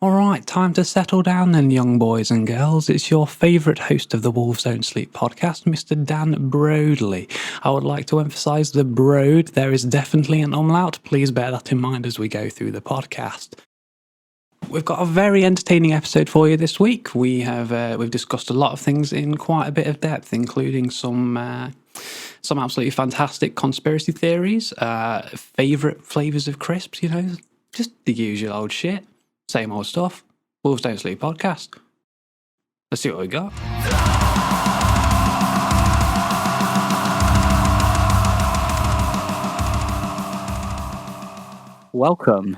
All right, time to settle down then, young boys and girls. It's your favourite host of the Wolves Don't Sleep podcast, Mr. Dan Broadley. I would like to emphasise the broad. There is definitely an umlaut. Please bear that in mind as we go through the podcast. We've got a very entertaining episode for you this week. We've discussed a lot of things in quite a bit of depth, including some absolutely fantastic conspiracy theories, favourite flavours of crisps, just the usual old shit. Same old stuff. Wolves Don't Sleep podcast. Let's see what we got. Welcome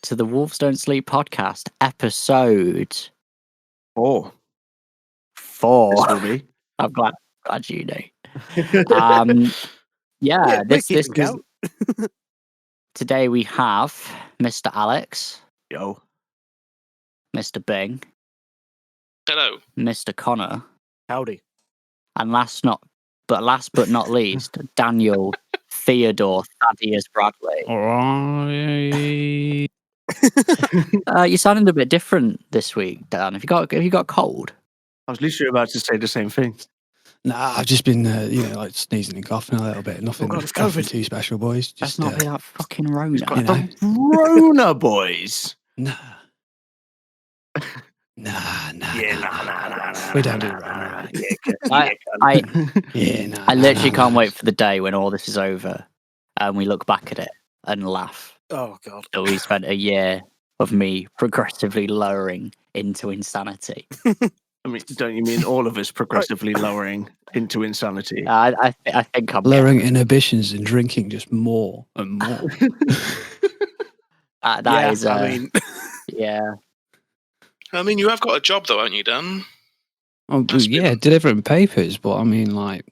to the Wolves Don't Sleep podcast, episode 4. This will be. I'm glad you know. This is today we have Mr. Alex. Yo. Mr. Bing. Hello. Mr. Connor. Howdy. And last but not least, Daniel Theodore Thaddeus Bradley. You sounded a bit different this week, Dan. Have you got cold? I was literally about to say the same thing. Nah, I've just been, sneezing and coughing a little bit. Nothing too special, boys. Just, Let's not be that fucking Rona. Rona, boys. Nah. Yeah, We don't do Rona. I literally can't wait for the day when all this is over and we look back at it and laugh. Oh, God. So we spent a year of me progressively lowering into insanity. I mean, don't you mean all of us progressively lowering into insanity? I think I'm lowering inhibitions and drinking just more and more. Yeah. I mean, you have got a job though, haven't you, Dan? Oh, yeah, delivering papers, but I mean, like,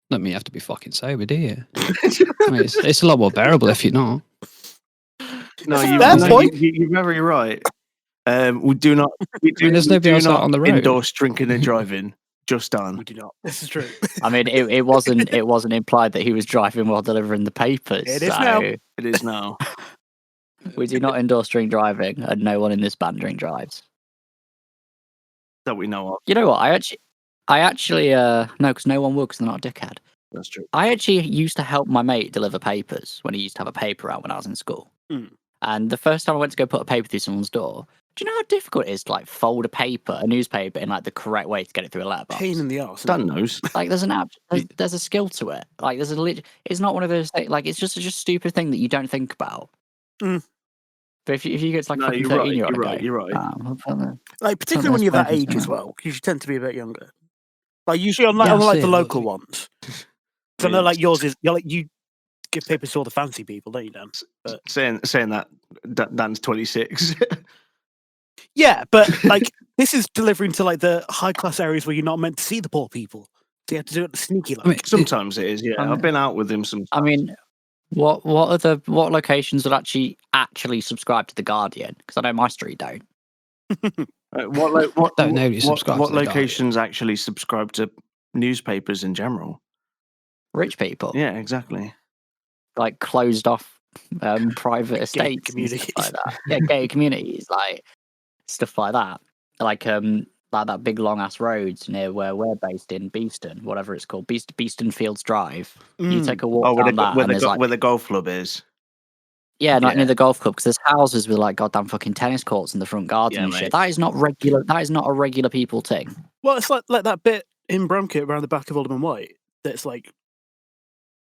don't mean you have to be fucking sober, do you? I mean, it's a lot more bearable if you're not. No, point. You're very right. We do not endorse drinking and driving. Just Dan. We do not. This is true. I mean, it wasn't implied that he was driving while delivering the papers. It is now. It is now. We do not endorse drink driving, and no one in this band drink drives. That we know of. You know what? I actually no, because no one will, because they're not a dickhead. That's true. I actually used to help my mate deliver papers when he used to have a paper out when I was in school. And the first time I went to go put a paper through someone's door, do you know how difficult it is to like fold a newspaper in like the correct way to get it through a letterbox? Pain in the arse. Dan knows. Like there's there's a skill to it. Like it's not one of those things, like it's just a stupid thing that you don't think about. But if you get to like fucking 13-year-old, you're right. Like particularly when you're that age as well, because you tend to be a bit younger. Like usually on the local ones. So I know like yours is you give papers to all the fancy people, don't you, Dan? But... Saying that Dan's 26. Yeah, but like this is delivering to like the high class areas where you're not meant to see the poor people. So you have to do it sneaky like. I mean, sometimes it is, yeah. I've been out with him sometimes. I mean, what locations would actually subscribe to the Guardian? Because I know my street don't. What subscribe to the locations actually subscribe to newspapers in general? Rich people. Yeah, exactly. Like closed off private estates communities like that. Yeah, gated communities, like stuff like that. Like that big long ass roads near where we're based in Beeston, whatever it's called, Beeston Fields Drive. You take a walk down that, where the golf club is. Yeah, not near the golf club, because there's houses with like goddamn fucking tennis courts in the front garden and shit. That is not regular. That is not a regular people thing. Well, it's like that bit in Bramkit around the back of Alderman White that's like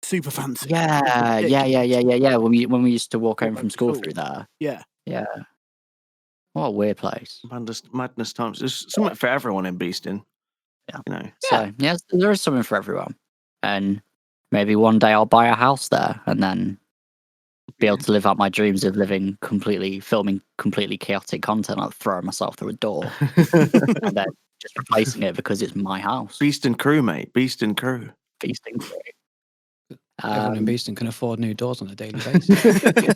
super fancy. Yeah. When we used to walk home from school through there. Yeah. What a weird place. Madness times. There's something for everyone in Beeston. Yeah. You know. So yes, there is something for everyone, and maybe one day I'll buy a house there, and then be able to live out my dreams of filming completely chaotic content, like throwing myself through a door, and then just replacing it because it's my house. Beeston crew, mate. Beeston crew. Everyone in Beeston can afford new doors on a daily basis.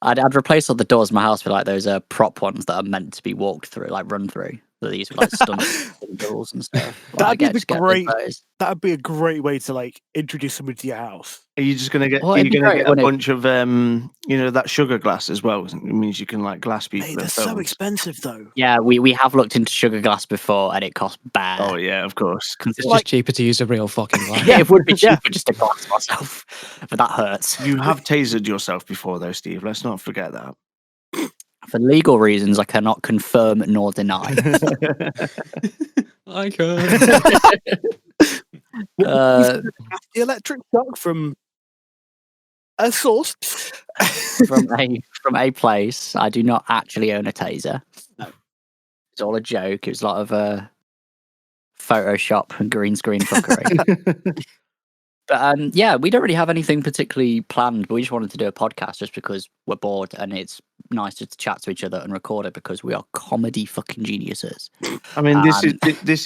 I'd replace all the doors in my house with like those prop ones that are meant to be walked through, like run through. that they use with like stunts and duels and stuff. That'd be a great way to like introduce somebody to your house. Are you just gonna get? Well, are you it'd be gonna great, get a wouldn't it? bunch of that sugar glass as well? It means you can like glass people. Hey, in they're so films. expensive though. Yeah, we have looked into sugar glass before, and it costs bad. Oh yeah, of course. It's just cheaper to use a real fucking glass. Yeah, it would be cheaper just to glass myself, but that hurts. You have tasered yourself before, though, Steve. Let's not forget that. For legal reasons, I cannot confirm nor deny. I can. The electric shock from a source. from a place. I do not actually own a taser. No. It's all a joke. It was a lot of Photoshop and green screen fuckery. But yeah, we don't really have anything particularly planned, but we just wanted to do a podcast just because we're bored and it's nice to chat to each other and record it because we are comedy fucking geniuses. I mean, this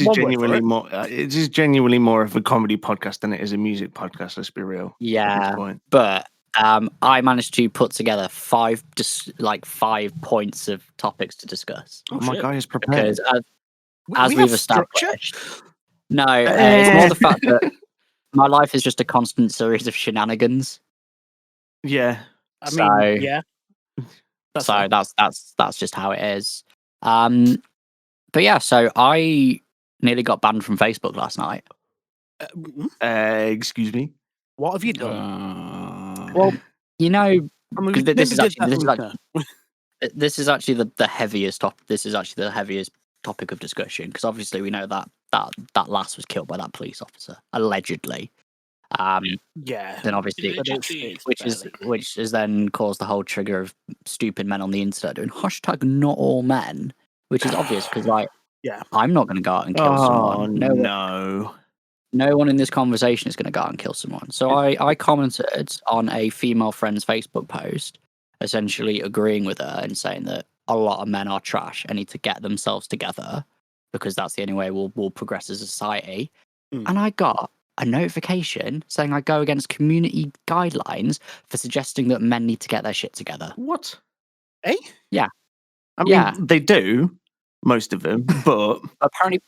is genuinely more. It is genuinely more of a comedy podcast than it is a music podcast. Let's be real. Yeah, but I managed to put together 5 points of topics to discuss. Oh, my guy is prepared. Because as we've established, no, it's more the fact that my life is just a constant series of shenanigans. Yeah, I mean, yeah. That's just how it is. But yeah, so I nearly got banned from Facebook last night. Excuse me. What have you done? Well, you know, this is actually the heaviest topic. This is actually the heaviest topic of discussion because obviously we know that lass was killed by that police officer allegedly. Yeah. Then obviously, which has then caused the whole trigger of stupid men on the internet doing hashtag not all men, which is obvious because I'm not going to go out and kill someone. No one in this conversation is going to go out and kill someone. So I commented on a female friend's Facebook post, essentially agreeing with her and saying that a lot of men are trash and need to get themselves together because that's the only way we'll progress as a society. And I got a notification saying I go against community guidelines for suggesting that men need to get their shit together. What? Eh? Yeah. I mean, they do, most of them, but apparently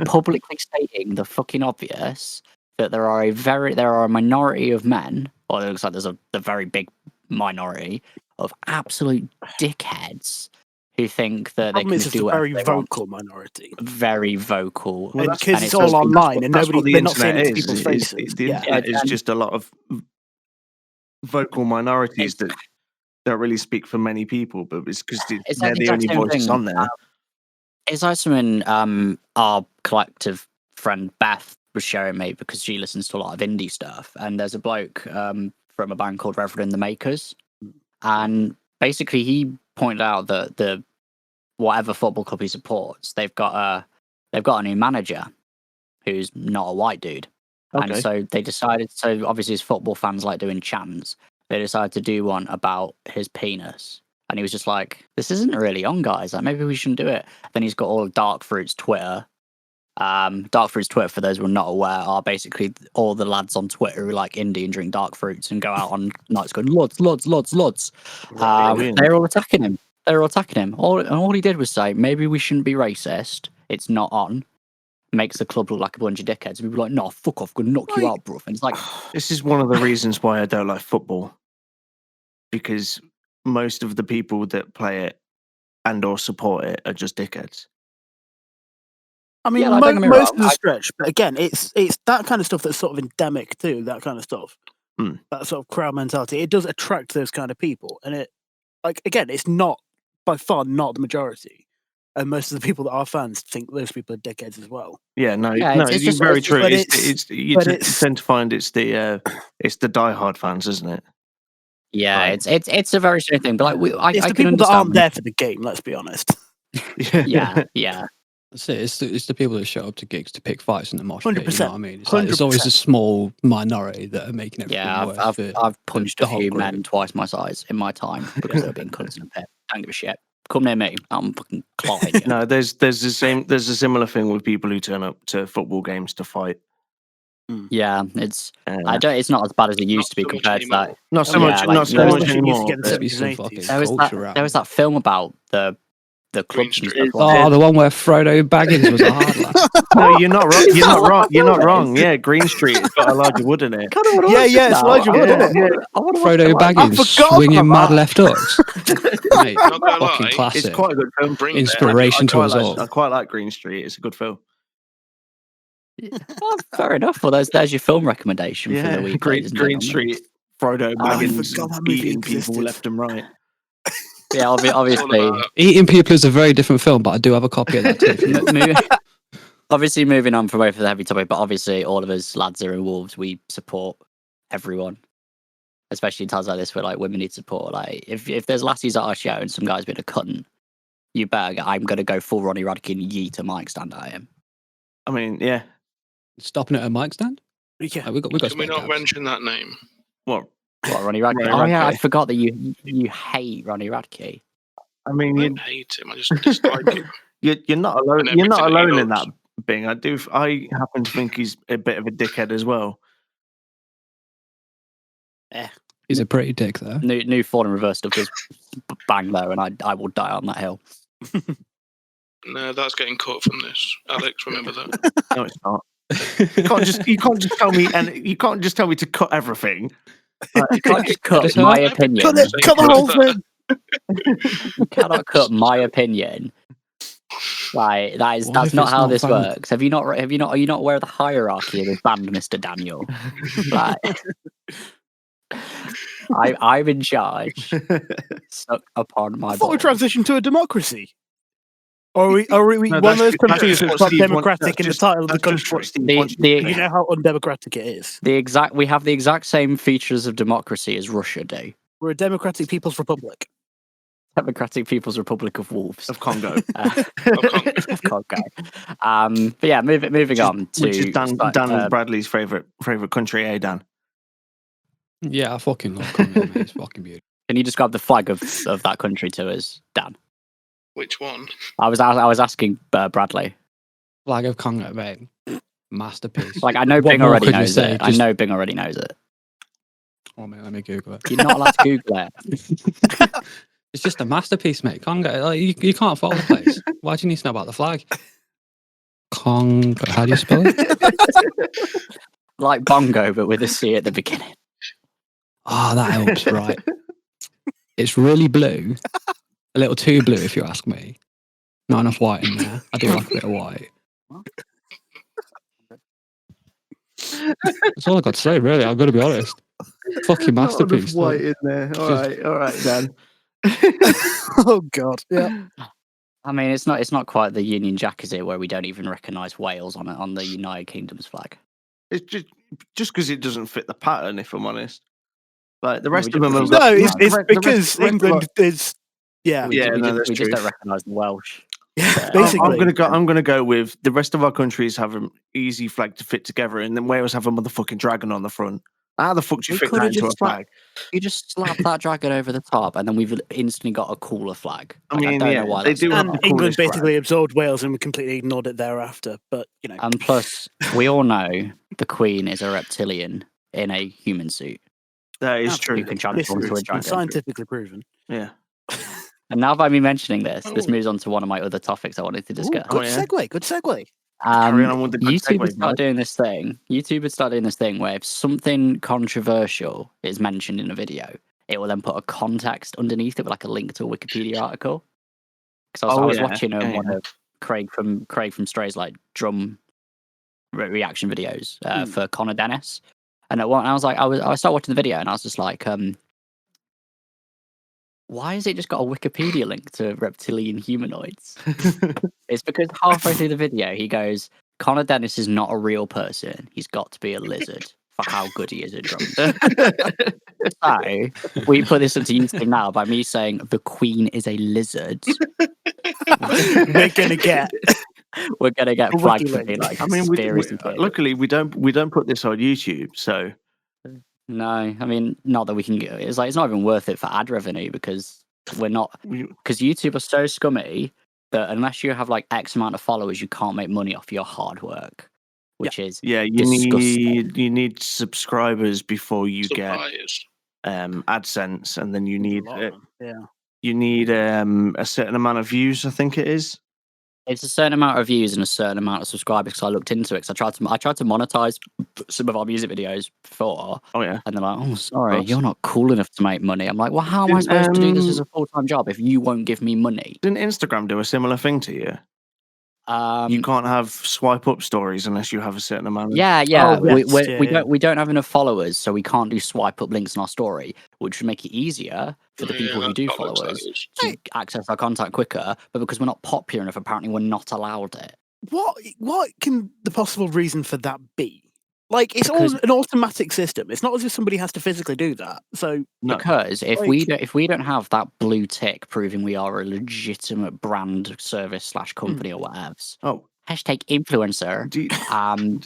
publicly stating the fucking obvious that there are a minority of men, or it looks like there's a very big minority of absolute dickheads who think that they can do whatever they want. Very vocal minority. Very vocal. Well, because it's all online and they're not seeing it to people's faces. The internet is just a lot of vocal minorities that don't really speak for many people, but it's because they're the only voices on there. It's like something our collective friend Beth was showing me because she listens to a lot of indie stuff, and there's a bloke from a band called Reverend the Makers, and basically he pointed out that the whatever football club he supports, they've got a new manager who's not a white dude. Okay. And so they decided, so obviously as football fans like doing chants, they decided to do one about his penis. And he was just like, this isn't really on, guys. Like, maybe we shouldn't do it. Then he's got all of Dark Fruit's Twitter. Dark Fruit's Twitter, for those who are not aware, are basically all the lads on Twitter who like indie and drink Dark Fruits and go out on nights going, lods. They're all attacking him. All he did was say, maybe we shouldn't be racist. It's not on. Makes the club look like a bunch of dickheads. People are like, no, fuck off, gonna knock you out, bro. And it's like, this is one of the reasons why I don't like football, because most of the people that play it and or support it are just dickheads. I mean, most of the stretch, but again, it's that kind of stuff that's sort of endemic too. That kind of stuff, that sort of crowd mentality. It does attract those kind of people, and it, like, again, it's not by far not the majority. And most of the people that are fans think those people are dickheads as well. Yeah, it's very true. You tend to find it's the diehard fans, isn't it? Yeah, right. It's a very strange thing. But like, it's the people that aren't there for the game. Let's be honest. yeah. That's it. It's the people that show up to gigs to pick fights in the mosh 100%. pit. You know what I mean? It's always a small minority that are making everything worse. I've punched a few men twice my size in my time because they've been cunts in a pit. Don't give a shit. Come near me, I'm fucking clawing you. No, there's a similar thing with people who turn up to football games to fight. Yeah, it's not as bad as it used to be compared to that. Not so much anymore. There was that film about the the Green clubs and Street. stuff. wasn't it? Oh, the one where Frodo Baggins was a hard lad. No, you're not wrong. You're not wrong. You're not wrong. Yeah, Green Street has got Elijah Wood in it. Yeah, it's Elijah Wood, isn't it? Frodo Baggins forgot swinging about mad that. left hooks. Mate, Not gonna fucking lie, classic. It's quite a good film. Bring Inspiration to us all. I quite like Green Street. It's a good film. Oh, fair enough. Well, there's your film recommendation for the week. Green, ladies and Green gentlemen. Street. Frodo I Baggins forgot that movie eating people existed. left and right. Yeah, It's all obviously. about Eating People is a very different film, but I do have a copy of that too. if you want. Obviously, moving on from away from the heavy topic, but obviously, all of us lads are in Wolves. We support everyone, especially in times like this where like women need support. Like, if there's lassies at our show and some guy's been a cunt, you better. I'm gonna go full Ronnie Radke and yeet a mic stand at him. I mean, yeah. Stopping at a mic stand? Yeah. Oh, we got Can we spare not cabs. mention that name? What? What, Ronnie Radke? Ronnie Oh yeah, I Radke. forgot that you hate Ronnie Radke. I mean, I you, don't hate him. I just dislike him. you're not alone. And You're not everything he alone in does. that, Bing. I happen to think he's a bit of a dickhead as well. He's a pretty dick, though. New fall in reverse stuff does bang though, and I will die on that hill. No, that's getting cut from this. Alex, remember that. No, it's not. You can't just tell me, and you can't just tell me to cut everything. You can't just cut Just my cut it. opinion. Cut it, cut the whole thing. You cannot cut my opinion. Like What that's if not it's how not this banned? works. Are you not aware of the hierarchy of this band, Mr. Daniel? Like, I'm in charge. Suck upon my I thought we balls. transitioned to a democracy. Or are we No, one of those that's countries just that's what got Steev wants- democratic in the that's title of the that's just what country? Steev wants The- you to You say. know how undemocratic it is. We have the exact same features of democracy as Russia do. We're a democratic people's republic. Democratic People's Republic of Wolves. Of Congo, Of Congo. But yeah, moving on to which is Dan uh, Bradley's favorite country, eh, Dan? Yeah, I fucking love Congo, mate. It's fucking beautiful. Can you describe the flag of that country to us, Dan? Which one? I was asking Bradley. Flag of Congo, mate. Masterpiece. Like, I know What Bing more already could you knows say? it. I Just- know Bing already knows it. Oh, mate, let me Google it. You're not allowed to Google it. It's just a masterpiece, mate. Congo, like, you can't follow the place. Why do you need to know about the flag? Congo. How do you spell it? Like bongo, but with a C at the beginning. Oh, that helps, right? It's really blue. A little too blue, if you ask me. Not enough white in there. I do like a bit of white. That's all I got to say, really. I've got to be honest. Fucking masterpiece. White in there. All right, Dan. Oh God, yeah. I mean, it's not quite the Union Jack, is it, where we don't even recognise Wales on the United Kingdom's flag. It's just because it doesn't fit the pattern. If I'm honest, like the No, rest we of them just- have No, got- it's the rest- because the rest of England is. Yeah, We, Yeah, we, no, just, that's we just true. don't recognise the Welsh. yeah. I'm Basically, gonna go with the rest of our countries have an easy flag to fit together, and then Wales have a motherfucking dragon on the front. How the fuck do you We fit could that have into a just flag? You just slap that dragon over the top, and then we've instantly got a cooler flag. I Like, mean, don't yeah, know why they that's do not have and the happening. England coolest flag. basically absorbed Wales and we completely ignored it thereafter. But you know, And plus, we all know the Queen is a reptilian in a human suit That is Absolutely. true. who can transform into a it's been dragon. scientifically proven. Yeah. And now by me mentioning this Oh. moves on to one of my other topics I wanted to discuss. Oh, Good yeah. segue. Good segue. Carry on with the good YouTube segue, would start bud. doing this thing. YouTube would start doing this thing where if something controversial is mentioned in a video, it will then put a context underneath it with like a link to a Wikipedia article. Because I was yeah. watching Yeah, one of Craig from Stray's like drum reaction videos for Connor Dennis, and at one I was like, I started watching the video and I was just like, why has it just got a Wikipedia link to reptilian humanoids? It's because halfway through the video, he goes, Connor Dennis is not a real person. He's got to be a lizard for how good he is at drums. So, we put this into YouTube now by me saying the Queen is a lizard. We're gonna get. We're going to get A flagged for wiki being like I mean, conspiracy theory. luckily we don't put this on YouTube, so No, I mean, not that we can get it's not even worth it for ad revenue because because YouTube are so scummy that unless you have like X amount of followers, you can't make money off your hard work, which is yeah, disgusting. you need subscribers before you get Suppliers. AdSense, and then you need A lot of them, yeah. you need a certain amount of views, I think it is. It's a certain amount of views and a certain amount of subscribers. Because I looked into it. Because I tried to monetize some of our music videos before. Oh yeah. And they're like, "Oh, sorry, you're not cool enough to make money." I'm like, "Well, how am I supposed to do this as a full-time job if you won't give me money?" Didn't Instagram do a similar thing to you? You You can't have swipe up stories unless you have a certain amount. Yeah. Oh, yes, We don't have enough followers, so we can't do swipe up links on our story, which would make it easier for the people who do follow us to access our content quicker. But because we're not popular enough, apparently we're not allowed it. What can the possible reason for that be? Like, it's all an automatic system. It's not as if somebody has to physically do that. So because if we don't have that blue tick proving we are a legitimate brand, service / company or whatever. Hashtag influencer.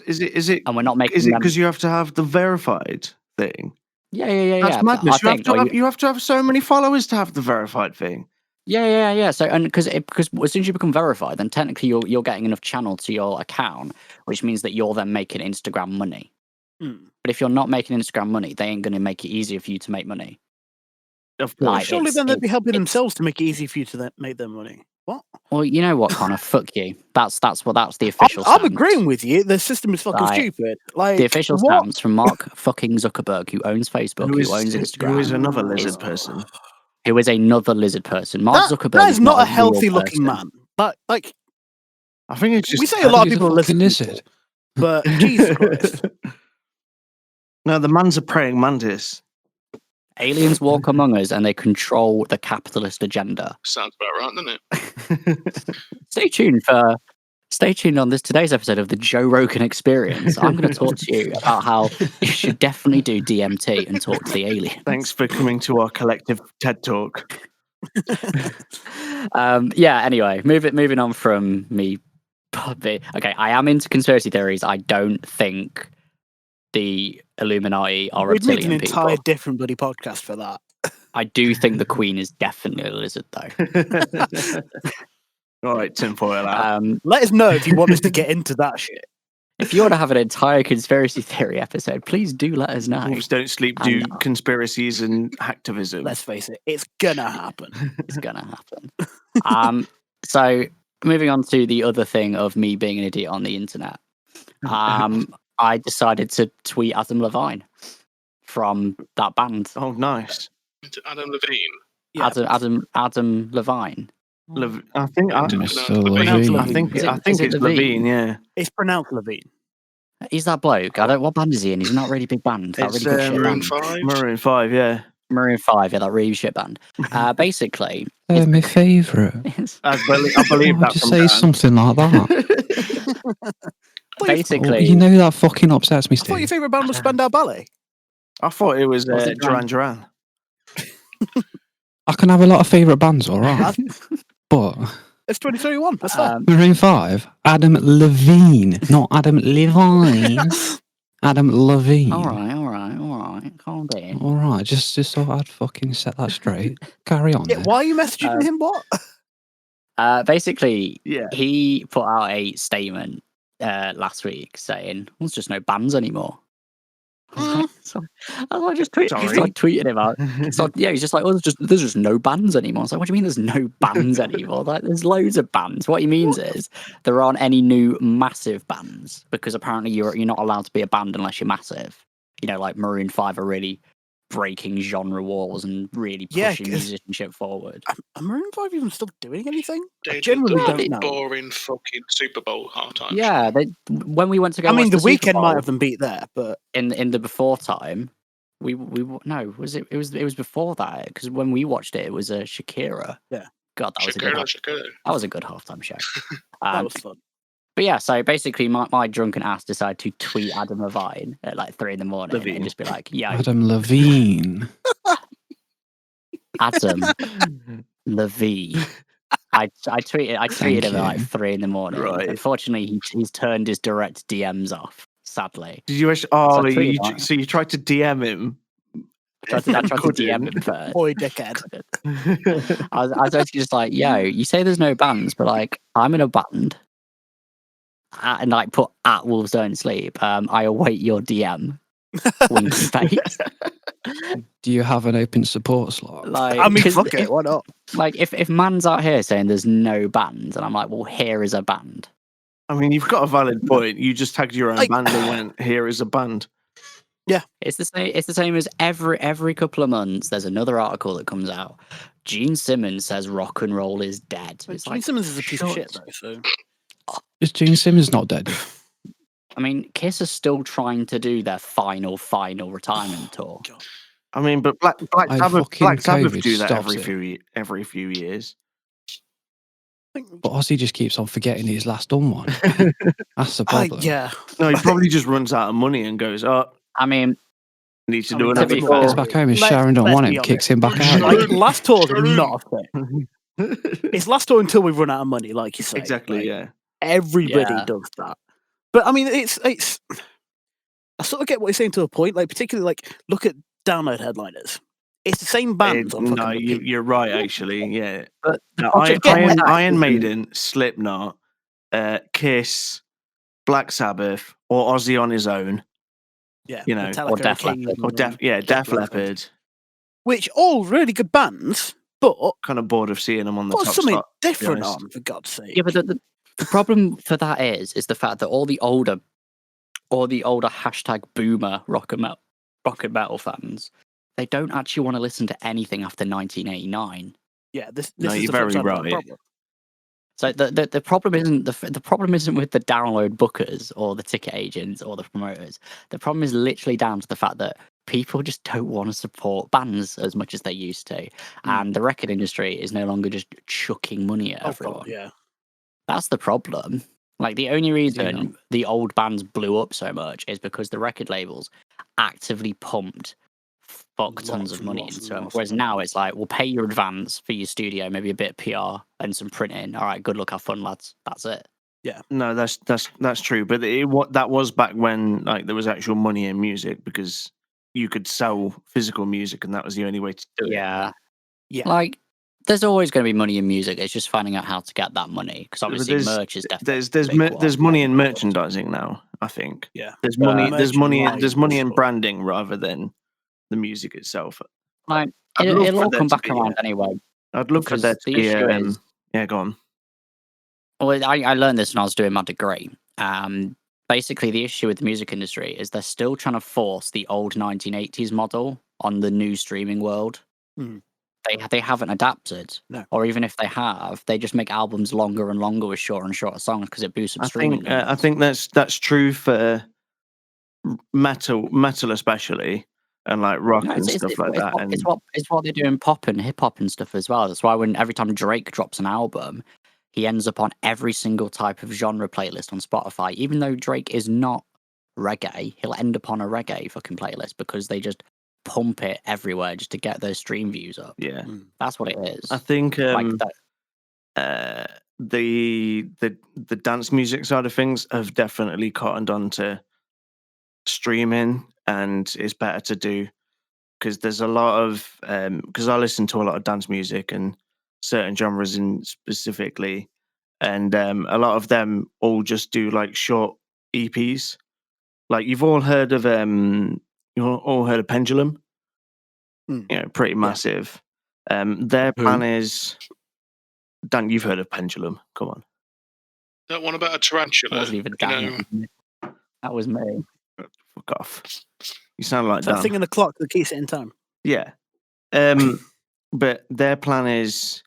Is it? And we're not making. Is it because you have to have the verified thing? Yeah. That's madness. You have to have so many followers to have the verified thing. Yeah. So, and because as soon as you become verified, then technically you're getting enough channel to your account, which means that you're then making Instagram money. But if you're not making Instagram money, they ain't going to make it easier for you to make money. Of course. Surely then they'd be helping themselves to make it easy for you to make their money. What? Well, you know what, Connor? Fuck you. That's the official. I'm agreeing with you. The system is fucking stupid. Like the official stance from Mark fucking Zuckerberg, who owns Facebook, who owns Instagram, who is another lizard person. Who is another lizard person? Mark Zuckerberg that is not a healthy looking man. But like, I think it's just we say a lot of people are lizard, but Jesus Christ. No, the man's a praying mantis. Aliens walk among us and they control the capitalist agenda. Sounds about right, doesn't it? Stay tuned on today's episode of the Joe Rogan Experience. I'm going to talk to you about how you should definitely do DMT and talk to the aliens. Thanks for coming to our collective TED Talk. Anyway, moving on from me. Okay, I am into conspiracy theories. I don't think the Illuminati are reptilian people. We'd make an entire different bloody podcast for that. I do think the Queen is definitely a lizard, though. All right, tinfoil out. Let us know if you want us to get into that shit. If you want to have an entire conspiracy theory episode, please do let us know. Wolves Don't Sleep do conspiracies and hacktivism. Let's face it, it's gonna happen. It's gonna happen. So moving on to the other thing of me being an idiot on the internet. I decided to tweet Adam Lavigne from that band. Oh, nice. Adam Lavigne. Yeah. Adam Lavigne. I think it's Lavigne. Yeah, it's pronounced Lavigne. He's that bloke. What band is he in? He's not a really big band. That really good shit Maroon band. 5. Maroon 5, yeah. Maroon 5, yeah, that really shit band. Basically, they're my favourite. I believe that. Just say something like that. Basically, you know that fucking upsets me, Steve. I thought your favourite band was Spandau Ballet. I thought it was Duran Duran. I can have a lot of favourite bands, all right, but it's 2021. That's fine. Maroon 5, Adam Levine, not Adam Levine. Adam Levine. All right. Calm down. All right, just so I'd fucking set that straight. Carry on. Yeah, why are you messaging him? What? Basically, he put out a statement last week saying there's just no bands anymore. So I just tweeted him out. So he's just like, there's just no bands anymore. So what do you mean there's no bands anymore? Like, there's loads of bands. What he means is there aren't any new massive bands because apparently you're not allowed to be a band unless you're massive. You know, like Maroon 5 are really breaking genre walls and really pushing musicianship forward. Are Maroon 5 even still doing anything? They I generally don't know. Boring fucking Super Bowl halftime. Yeah, when we went to go. I mean, the Weeknd Bowl, might have them beat there, but in the before time, it was before that because when we watched it, it was a Shakira. Yeah, God, that was a good halftime show. That was fun. But yeah, so basically, my drunken ass decided to tweet Adam Levine at like 3 a.m. and just be like, "Yo, Adam Levine, Adam Levine." I tweeted him at like 3 a.m. Right. Unfortunately, he's turned his direct DMs off. Sadly. Did you actually? Oh, so you tried to DM him? I tried to DM him first. Boy, dickhead. I was actually just like, "Yo, you say there's no bands, but like I'm in a band." And like put at Wolves Don't Sleep. I await your DM. Winky face. Do you have an open support slot? Like, I mean, 'cause fuck it, why not? Like, if man's out here saying there's no band, and I'm like, well, here is a band. I mean, you've got a valid point. You just tagged your own Like- band and went, "Here is a band." It's the same. It's the same as every couple of months. There's another article that comes out. Gene Simmons says rock and roll is dead. It's Gene like, Simmons is a piece of shit, shut- though. So Is Gene Simmons not dead? I mean, Kiss are still trying to do their final retirement tour. God. I mean, but Black I Sabbath fucking do COVID that stops every few years. I think, But Ozzy just keeps on forgetting he's last done one. That's the problem. yeah, No, he probably just runs out of money and goes, "Oh, I mean, need to I do mean, another to be tour." Gets back home and Let's- Sharon don't let's want be him, kicks him back honest. out. like last tour's Shut in. not a thing. It's last tour until we run out of money, like you say. Exactly. Like, Yeah. everybody Yeah. does that. But I mean, it's. I sort of get what you're saying to a point. Like, particularly, like, look at download headliners. It's the same bands on No, fucking repeat. you're right. Actually, yeah. but the No, project Iron- with that Iron isn't- Maiden, Slipknot, Kiss, Black Sabbath, or Ozzy on his own. Yeah, you know, Metallica or Def Leppard. occasionally, Or Def Leppard. which all really good bands, but Kind of bored of seeing them on the got top something slot. different honest. on, for God's sake. Yeah, but the problem for that is the fact that all the older hashtag boomer rock and metal fans, they don't actually want to listen to anything after 1989. Yeah, this No, is you're the flip very side of that right. problem. So the problem isn't the problem isn't with the download bookers or the ticket agents or the promoters. The problem is literally down to the fact that people just don't want to support bands as much as they used to, and the record industry is no longer just chucking money at Oh, everyone. God, yeah. That's the problem. Like, the only reason the old bands blew up so much is because the record labels actively pumped fuck tons Lots of and money lots and into them. lots Whereas of now money. it's like, we'll pay your advance for your studio, maybe a bit of PR and some printing. All right, good luck, have fun, lads. That's it. No, that's true. But that was back when like there was actual money in music because you could sell physical music, and that was the only way to do it. Yeah. Yeah. Like, there's always going to be money in music. It's just finding out how to get that money. Because obviously, merch is definitely There's money in merchandising now. I think Yeah. there's money Merchandise there's money in for sure. branding rather than the music itself. Like, I'd love it'll for all there come to back be, around anyway. I'd love for Because there to the be issue is, yeah, go on. well, I learned this when I was doing my degree. Basically, the issue with the music industry is they're still trying to force the old 1980s model on the new streaming world. Mhm. They haven't adapted, No. or even if they have, they just make albums longer and longer with shorter and shorter songs because it boosts up I streaming. I think that's true for metal especially, and like rock No, and stuff like that. And it's what they do in pop and hip hop and stuff as well. That's why when every time Drake drops an album, he ends up on every single type of genre playlist on Spotify. Even though Drake is not reggae, he'll end up on a reggae fucking playlist because they just pump it everywhere just to get those stream views up. yeah, That's what it is. I think Like that, the dance music side of things have definitely cottoned on to streaming, and it's better to do because there's a lot of because I listen to a lot of dance music and certain genres in specifically, and a lot of them all just do like short EPs. Like you've all heard of Pendulum, Mm. you know, pretty massive. Their Who? plan is, Dan, you've heard of Pendulum? Come on. That one about a it tarantula. wasn't even You Dan. know, That was me. Fuck off. You sound like That Dan. thing in the clock that keeps it in time. Yeah. But their plan is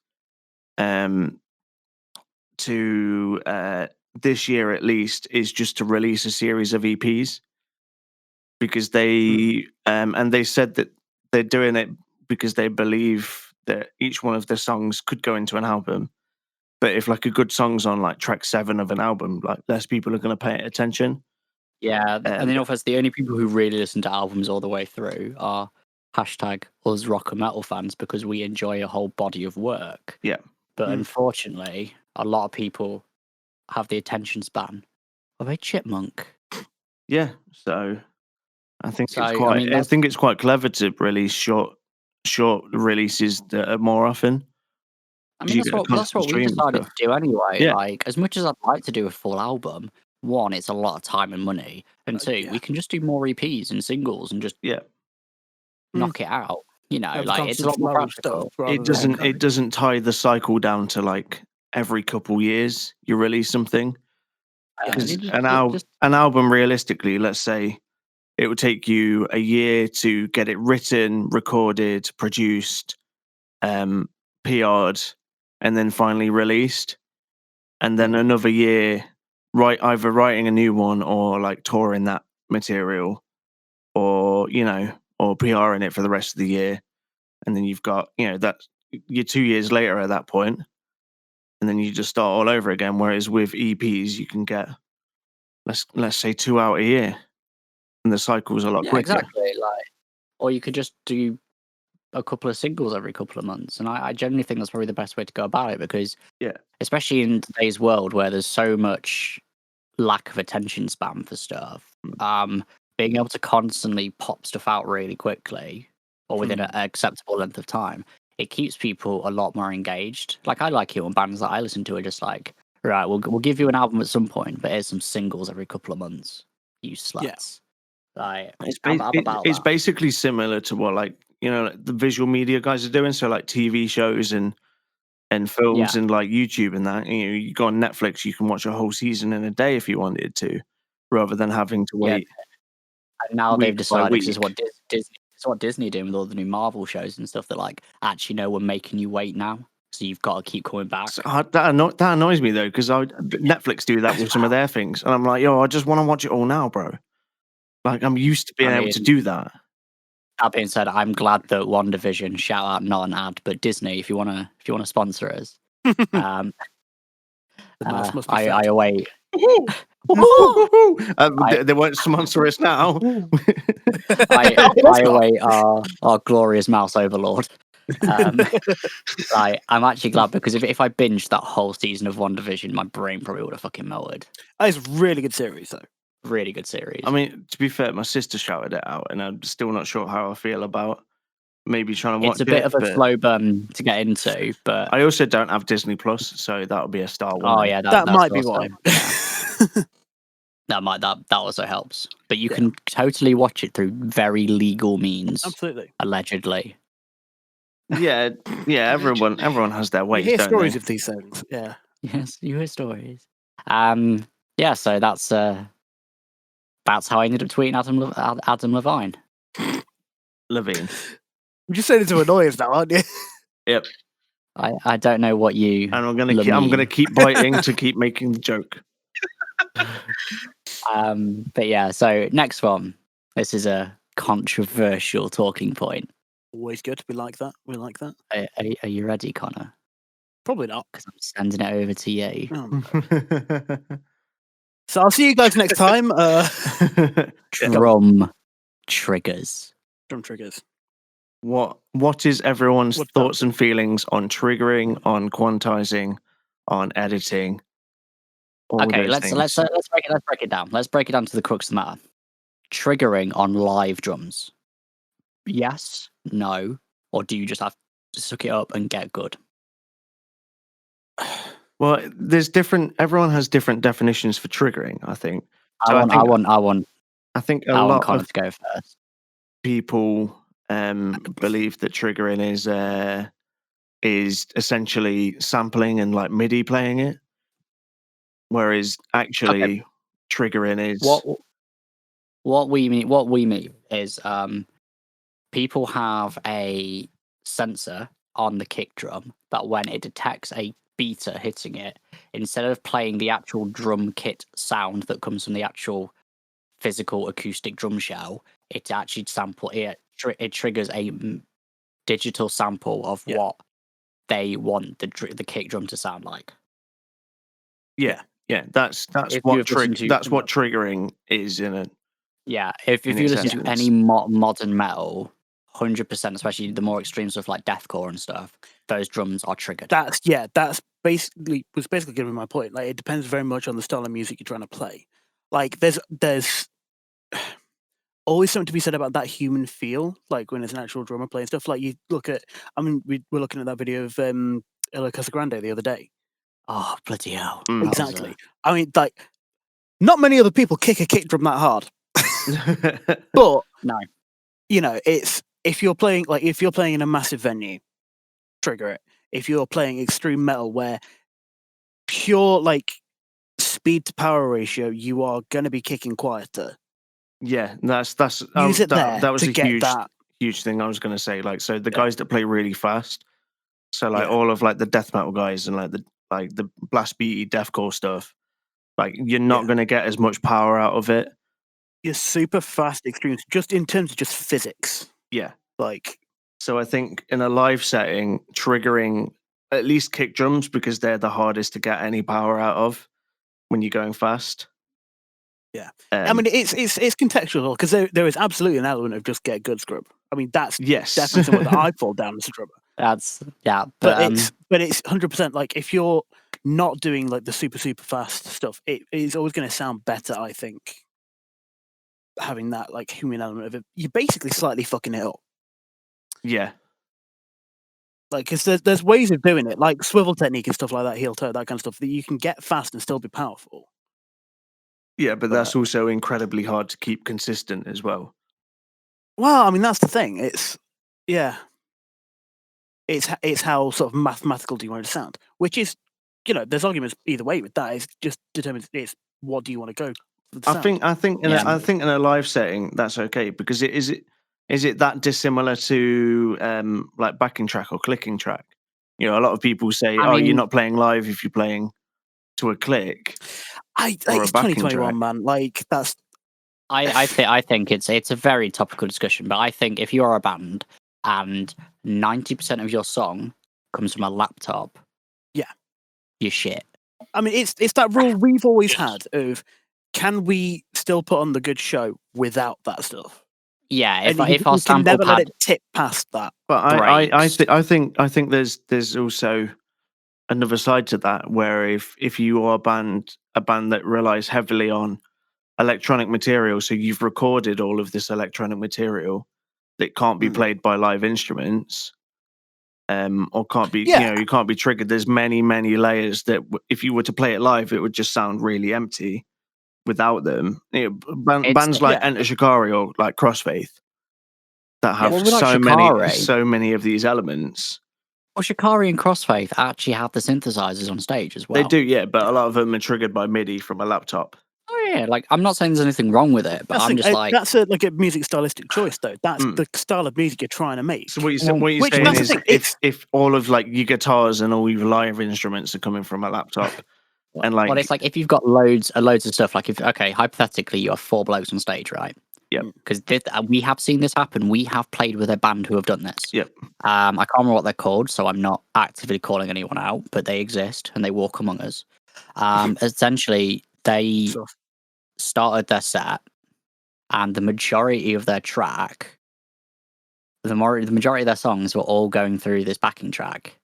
to this year at least is just to release a series of EPs because they and they said that they're doing it because they believe that each one of their songs could go into an album. But if like a good song's on like track 7 of an album, like less people are going to pay attention. Yeah, and then obviously the only people who really listen to albums all the way through are hashtag us rock and metal fans because we enjoy a whole body of work. Yeah. But unfortunately, a lot of people have the attention span of a chipmunk. Yeah. So I think So, it's I quite. mean, I that's- think it's quite clever to release short releases that are more often. I You mean, that's get a what we constant stream and decided stuff. to do anyway. Yeah. Like, as much as I'd like to do a full album, one, it's a lot of time and money, and two, yeah. we can just do more EPs and singles and just Yeah. knock it out. You know, Have a like it's a lot constant more flow of practical. stuff rather It than doesn't. kind It of- doesn't tie the cycle down to like every couple years you release something. Because You just- an album, realistically, let's say it would take you a year to get it written, recorded, produced, PR'd, and then finally released, and then another year, either writing a new one or like touring that material, or or PRing it for the rest of the year, and then you've got that you're 2 years later at that point, and then you just start all over again. Whereas with EPs, you can get let's say 2 out a year, and the cycle's a lot yeah, quicker. exactly. Like, or you could just do a couple of singles every couple of months, and I generally think that's probably the best way to go about it, because especially in today's world where there's so much lack of attention span for stuff, being able to constantly pop stuff out really quickly or within an acceptable length of time, it keeps people a lot more engaged. Like, I like it when bands that I listen to are just like, right, we'll give you an album at some point, but here's some singles every couple of months, you sluts. Like, It's basically similar to what like the visual media guys are doing. So like TV shows and films and like YouTube and that. You go on Netflix, you can watch a whole season in a day if you wanted to, rather than having to wait. And now they've decided this is week. what Disney are doing with all the new Marvel shows and stuff, that like, actually, no, we're making you wait now, so you've got to keep coming back. So that annoys me though, because Netflix do that with some of their things, and I'm like, yo, I just want to watch it all now, bro. Like, I'm used to being able to do that. That being said, I'm glad that WandaVision, shout out, not an ad, but Disney, if you wanna sponsor us, I await. They won't sponsor us now. I await our glorious mouse overlord. I'm actually glad, because if I binged that whole season of WandaVision, my brain probably would have fucking melted. It's a really good series, though. Really good series. I mean, to be fair, my sister shouted it out, and I'm still not sure how I feel about maybe trying to watch it. It's a bit of a slow burn to get into, but I also don't have Disney Plus, so that would be a star one. Oh yeah, that might be why. That also helps. But you can totally watch it through very legal means. Absolutely. Allegedly. Yeah. Everyone has their ways. You hear don't stories they? of these things. Yeah. Yes, you hear stories. Yeah. So that's how I ended up tweeting Adam Lavigne. Lavigne. You're just saying it to annoy us now, aren't you? Yep. I don't know what you. And I'm gonna keep biting to keep making the joke. But yeah. So next one. This is a controversial talking point. Always good. We like that. Are you ready, Connor? Probably not. Because I'm sending it over to you. Oh. So I'll see you guys next time. Drum triggers. Drum triggers. What is everyone's thoughts and feelings on triggering, on quantizing, on editing? Okay, let's break it down. Let's break it down to the crux of the matter. Triggering on live drums. Yes, no, or do you just have to suck it up and get good? Well, there's everyone has different definitions for triggering, I think. I want I think a lot Connor of to go first. People believe that triggering is essentially sampling and like MIDI playing it, whereas actually triggering is what we mean is people have a sensor on the kick drum that when it detects a beater hitting it, instead of playing the actual drum kit sound that comes from the actual physical acoustic drum shell, it actually it triggers a digital sample of what they want the kick drum to sound like. Yeah, that's what triggering is in it. Yeah, if you listen to any modern metal, 100%, especially the more extreme stuff like deathcore and stuff, those drums are triggered. That's basically giving my point. Like, it depends very much on the style of music you're trying to play. Like, there's always something to be said about that human feel, like when it's an actual drummer playing stuff. Like, you look at, we were looking at that video of Ella Casagrande the other day. Oh, bloody hell. Exactly. I mean, like, not many other people kick a kick drum that hard. But, no. You know, it's if you're playing in a massive venue, trigger it. If you're playing extreme metal where pure like speed to power ratio, you are going to be kicking quieter. Yeah, that's Use it that there was to a get that. huge thing I was going to say. Like, so the guys that play really fast, so like all of like the death metal guys and like the blast beaty deathcore stuff, like you're not going to get as much power out of it. You're super fast extremes, just in terms of just physics. Yeah, like. So I think in a live setting, triggering at least kick drums because they're the hardest to get any power out of when you're going fast. Yeah, I mean it's contextual because there is absolutely an element of just get a good scrub. I mean that's definitely somewhere that I fall down as a drummer. That's but it's 100% like if you're not doing like the super fast stuff, it is always going to sound better. I think having that like human element of it, you're basically slightly fucking it up. Yeah. Like, because there's ways of doing it, like swivel technique and stuff like that, heel toe, that kind of stuff, that you can get fast and still be powerful. Yeah, but that's also incredibly hard to keep consistent as well. Well, I mean, that's the thing. It's how sort of mathematical do you want it to sound, which is, there's arguments either way with that. It's just determines what do you want to go. I think in a live setting that's okay because is it that dissimilar to like backing track or clicking track? A lot of people say, you're not playing live if you're playing to a click. It's 2021, man. Like that's. I think it's a very topical discussion, but I think if you're a band and 90% of your song comes from a laptop, you're shit. I mean, it's that rule we've always had of, can we still put on the good show without that stuff? Yeah, if our can sample never pad let it tip past that. But I think there's also another side to that where if you are a band that relies heavily on electronic material, so you've recorded all of this electronic material that can't be played by live instruments, or can't be you can't be triggered. There's many layers that if you were to play it live, it would just sound really empty without them. Bands like Enter Shikari or like Crossfaith that have so many of these elements. Well, Shikari and Crossfaith actually have the synthesizers on stage as well. They do, yeah, but a lot of them are triggered by MIDI from a laptop. Oh yeah, like I'm not saying there's anything wrong with it, but I'm just like that's a music stylistic choice, though. That's the style of music you're trying to make. So what you're saying is, if all of like your guitars and all your live instruments are coming from a laptop, and like, well, it's like if you've got loads of stuff. Like hypothetically, you have 4 blokes on stage, right? Yeah, because we have seen this happen. We have played with a band who have done this. Yep. I can't remember what they're called, so I'm not actively calling anyone out, but they exist and they walk among us. Essentially, they started their set, and the majority of their track, the majority of their songs were all going through this backing track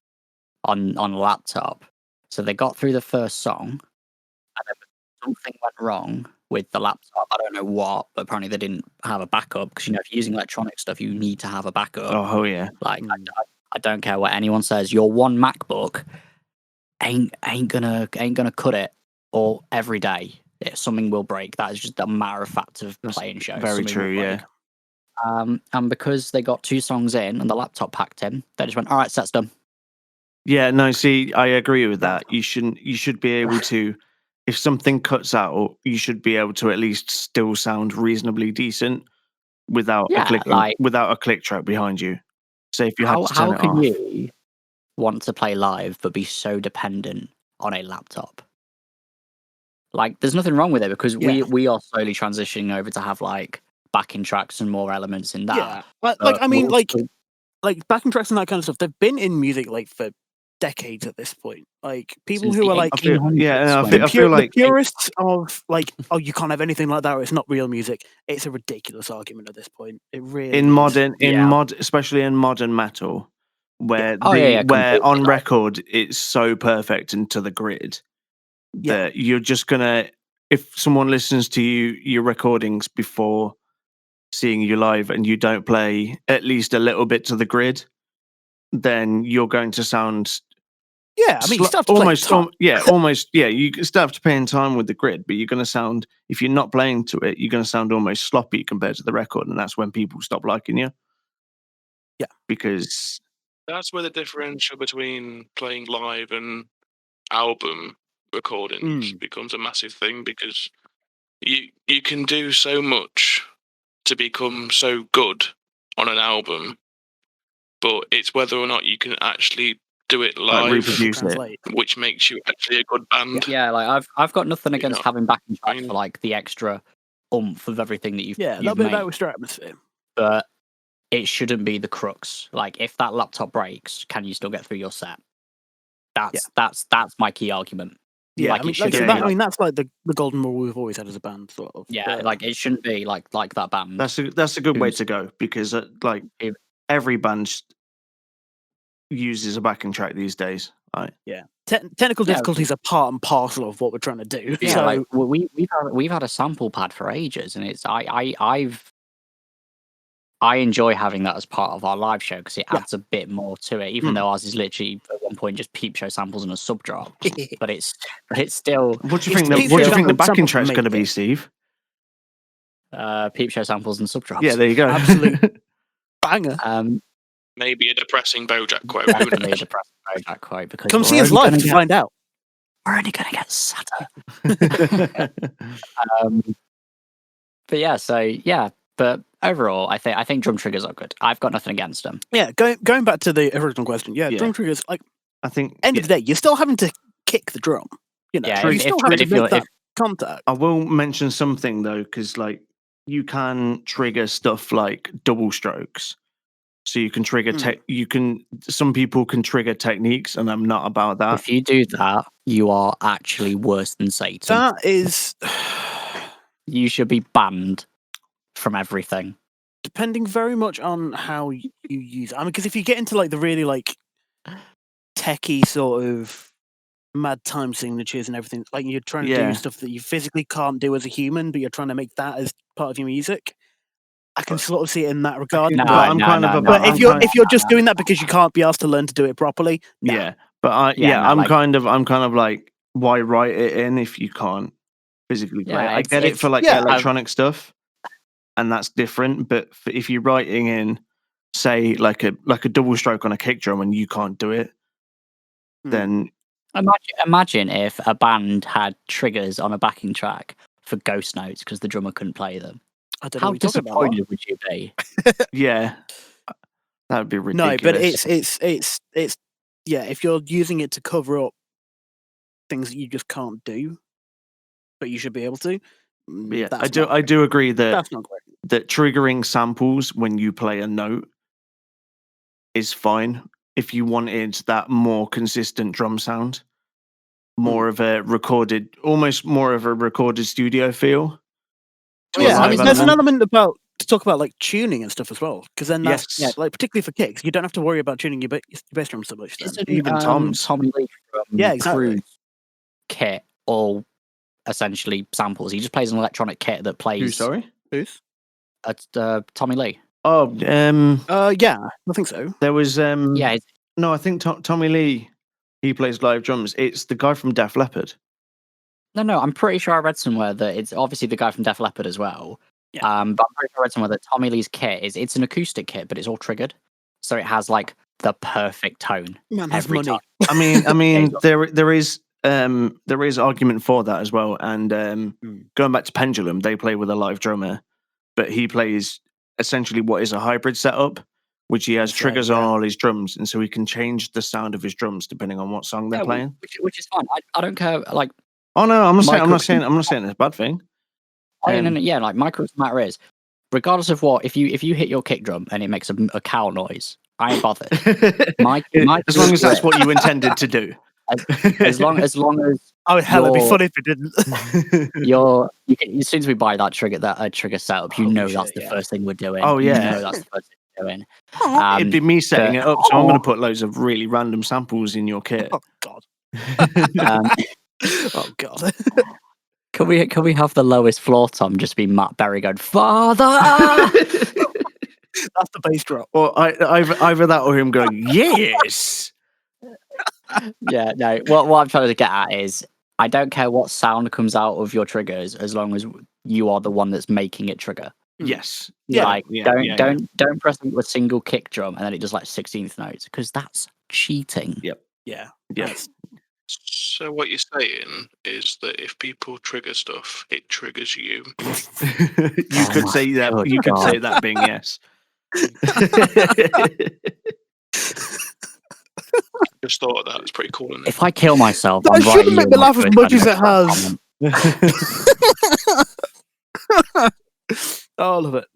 on a laptop. So they got through the first song, and then something went wrong with the laptop. I don't know what, but apparently they didn't have a backup because if you're using electronic stuff, you need to have a backup. Oh yeah. Like I don't care what anyone says. Your one MacBook ain't gonna cut it all every day. Something will break. That is just a matter of fact of playing shows. Very true. Yeah. And because they got 2 songs in and the laptop packed in, they just went, "All right, set's done." Yeah. No. See, I agree with that. You should be able to. If something cuts out, you should be able to at least still sound reasonably decent without a click track behind you. So if you had to turn it off. How can you want to play live but be so dependent on a laptop? Like, there's nothing wrong with it because we are slowly transitioning over to have like backing tracks and more elements in that. Yeah, like backing tracks and that kind of stuff. They've been in music like for decades at this point. Like people who are like, I feel like the purists of like, oh, you can't have anything like that, or it's not real music. It's a ridiculous argument at this point. It really especially in modern metal, where on record it's so perfect and to the grid that you're just gonna, if someone listens to your recordings before seeing you live and you don't play at least a little bit to the grid, then you're going to sound. Yeah, I mean, you still have to you still have to pay in time with the grid, but you're going to sound, if you're not playing to it, you're going to sound almost sloppy compared to the record, and that's when people stop liking you. Yeah. Because that's where the differential between playing live and album recordings becomes a massive thing, because you can do so much to become so good on an album, but it's whether or not you can actually do it live, reproduce it, which makes you actually a good band. Yeah, like I've got nothing against Yeah. having backing tracks for like the extra oomph of everything that you've a little you've bit of made, extra atmosphere. but it shouldn't be the crux. Like, if that laptop breaks, can you still get through your set? That's my key argument. Yeah, like, I mean, it shouldn't that, be I mean, that's like the golden rule we've always had as a band, sort of. yeah, like it shouldn't be like that band. that's a good way to go, because like every band uses a backing track these days. Right? Yeah, technical difficulties are part and parcel of what we're trying to do. Yeah, so like we've had a sample pad for ages, and it's I enjoy having that as part of our live show because it adds a bit more to it. Even though ours is literally at one point just peep show samples and a sub drop, but it's still. What do you think? What do you think the backing track's going to be, Steve? Peep show samples and sub drops. Yeah, there you go. Absolute banger. Maybe a depressing BoJack quote. Definitely a depressing BoJack quote, because come see us live to find out. We're only going to get sadder. But yeah, but overall, I think drum triggers are good. I've got nothing against them. Yeah, going back to the original question. Yeah, drum triggers. Like, I think end of the day, you're still having to kick the drum. You know, you still have to make that contact. I will mention something though, because like you can trigger stuff like double strokes. So you can trigger some people can trigger techniques, and I'm not about that. If you do that, you are actually worse than Satan. That is, you should be banned from everything. Depending very much on how you use it. I mean, because if you get into like the really like techie sort of mad time signatures and everything, like you're trying to do stuff that you physically can't do as a human, but you're trying to make that as part of your music. I can sort of see it in that regard. But if you're just doing that because you can't be asked to learn to do it properly, I'm kind of like, why write it in if you can't physically play it? I get it for like electronic stuff, and that's different. But if you're writing in, say, like a double stroke on a kick drum and you can't do it, then imagine if a band had triggers on a backing track for ghost notes because the drummer couldn't play them. I don't know. How disappointed would you be? Yeah, that would be ridiculous. No, but it's if you're using it to cover up things that you just can't do, but you should be able to. Yeah, I do agree that that's not great. That triggering samples when you play a note is fine if you wanted that more consistent drum sound, more of a recorded, almost more of a recorded studio feel. Yeah, I mean, there's an element to talk about like tuning and stuff as well, because then that's like particularly for kicks, you don't have to worry about tuning your bass drum so much. Even Tommy Lee from exactly. Cruise kit, all essentially samples. He just plays an electronic kit that plays. Who? Sorry, who's? Tommy Lee. Oh, yeah, I think so. There was no, I think Tommy Lee. He plays live drums. It's the guy from Def Leppard. No, I'm pretty sure I read somewhere that it's obviously the guy from Def Leppard as well. Yeah. But I'm pretty sure I read somewhere that Tommy Lee's kit it's an acoustic kit, but it's all triggered, so it has like the perfect tone. Man has money. Time. I mean, there is argument for that as well. And going back to Pendulum, they play with a live drummer, but he plays essentially what is a hybrid setup, which he has triggers on all his drums, and so he can change the sound of his drums depending on what song they're playing. Which is fine. I don't care. Like, oh no, I'm not saying it's a bad thing. Like my crux matter is, regardless of what, if you hit your kick drum and it makes a cow noise, I ain't bothered. As long as that's what you intended to do. As long as oh hell, it'd be funny if it didn't. As soon as we buy that trigger setup, that's the first thing we're doing. Oh yeah, you know that's the first thing we're doing. It'd be me setting it up, so I'm going to put loads of really random samples in your kit. Oh god. Oh god. Can we have the lowest floor tom just be Matt Berry going, Father? That's the bass drop. Or either that or him going, yes. Yeah, no. What I'm trying to get at is, I don't care what sound comes out of your triggers as long as you are the one that's making it trigger. Yes. Like don't press it with a single kick drum and then it does like 16th notes because that's cheating. Yep. Yeah. Yes. So what you're saying is that if people trigger stuff, it triggers you. You could say that. good You could God. say that, Bing. Yes. Just thought of that. It's pretty cool. Isn't it? If I kill myself, That I'm shouldn't writing make you me a laugh as note much and as it comment. has. Oh, I love it.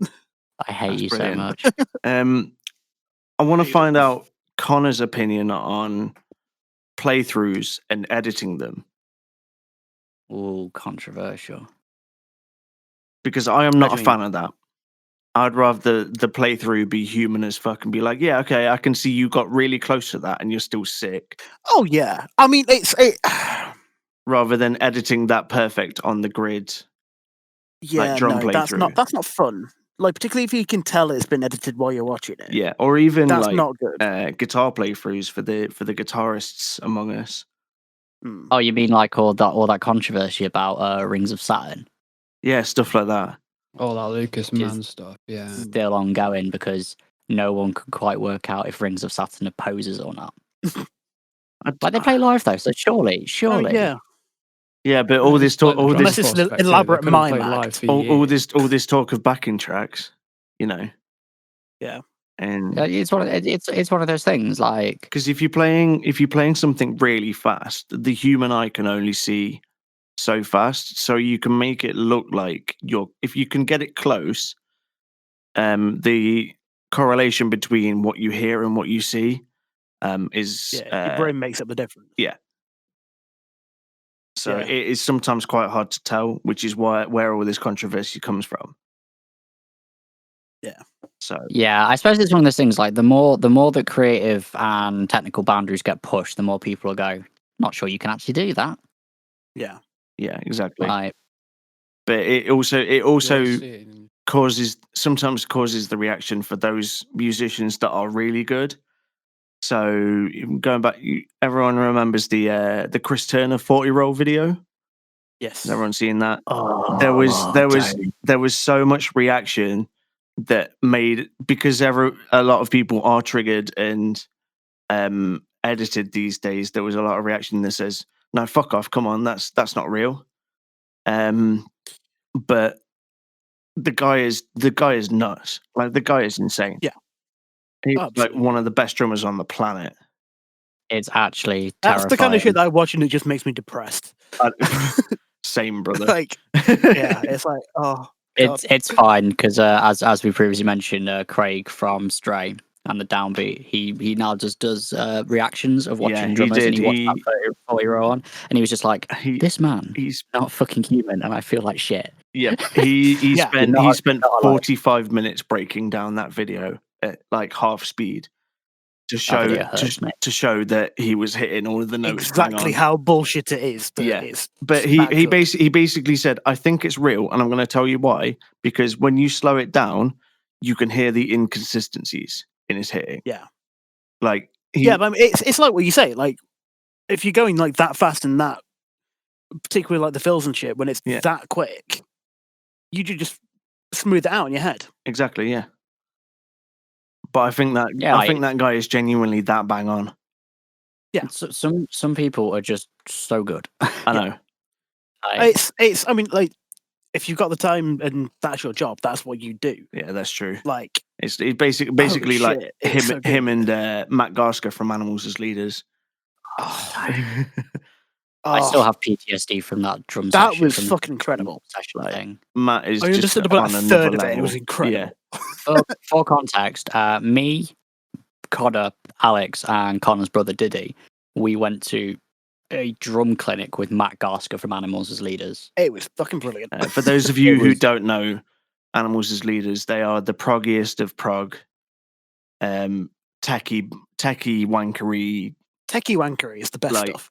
I hate That's you brilliant. so much. I want to find out Connor's opinion on playthroughs and editing them, Ooh, controversial. because I am What not do a you fan of that. I'd rather the playthrough be human as fuck and be like, yeah, okay, I can see you got really close to that and you're still sick, Oh yeah. I mean, rather than editing that perfect on the grid. yeah, drum no, that's playthrough. not fun. Like, particularly if you can tell it's been edited while you're watching it. Yeah, or even That's like not good. guitar playthroughs for the guitarists among us. Mm. Oh, you mean like all that controversy about Rings of Saturn? Yeah, stuff like that. All that Lucas Which is Man stuff, yeah. Still ongoing because no one could quite work out if Rings of Saturn are posers or not. Like they play live though, so surely. Oh, yeah. Yeah, but No, all just this talk, like the all drum Unless this, it's an prospect, yeah, they elaborate couldn't mime play live act. for all years. this talk of backing tracks, you know. Yeah. And It's one of those things. Like because if you're playing something really fast, the human eye can only see so fast, so you can make it look like if you can get it close, the correlation between what you hear and what you see is Your brain makes up the difference. yeah. So Yeah. it is sometimes quite hard to tell, which is where all this controversy comes from. Yeah. So yeah, I suppose it's one of those things. Like the more that creative and technical boundaries get pushed, the more people will go, not sure you can actually do that. Yeah. yeah, exactly. Like But it also sometimes causes the reaction for those musicians that are really good. So going back, everyone remembers the Chris Turner 40-year-old video. Yes. Has everyone seen that? oh, There was so much reaction that made, because a lot of people are triggered and edited these days. There was a lot of reaction that says, "No, fuck off! Come on, that's not real." But the guy is nuts. Like the guy is insane. Yeah. He's Absolutely. like one of the best drummers on the planet. it's actually That's terrifying. the kind of shit that I watch and it just makes me depressed. Same, brother. Like, yeah, it's like, oh. God. It's fine because as we previously mentioned, Craig from Stray and the Downbeat, he now just does reactions of watching he drummers, and did. he watched that 40-year-old on, and he was just like, "This man, he's not fucking human," and I feel like shit. Yeah, he Yeah. spent 45 minutes breaking down that video at like half speed to show video hurts, mate. to show that he was hitting all of the notes. Exactly how bullshit it is. Yeah. It's But he basically said, "I think it's real, and I'm going to tell you why. Because when you slow it down, you can hear the inconsistencies in his hitting." Yeah. Like yeah, but I mean, it's like what you say. Like, if you're going like that fast and that, particularly like the fills and shit, when it's that quick, you just smooth it out in your head. Exactly, yeah. But I think that that guy is genuinely that bang on. Yeah. So, some people are just so good. I know. It's. I mean, like, if you've got the time and that's your job, that's what you do. Yeah, that's true. Like, it's basically like shit, so him and Matt Garska from Animals as leaders. I still have PTSD from that drum that session. was fucking incredible. Session thing. Matt is. I understood about a third of it. And it was incredible. Yeah. For context, me, Connor, Alex, and Connor's brother Diddy, we went to a drum clinic with Matt Garska from Animals as leaders. It was fucking brilliant. For those of you who don't know Animals as leaders, they are the proggiest of prog. Techie wankery. Techie wankery is the best stuff.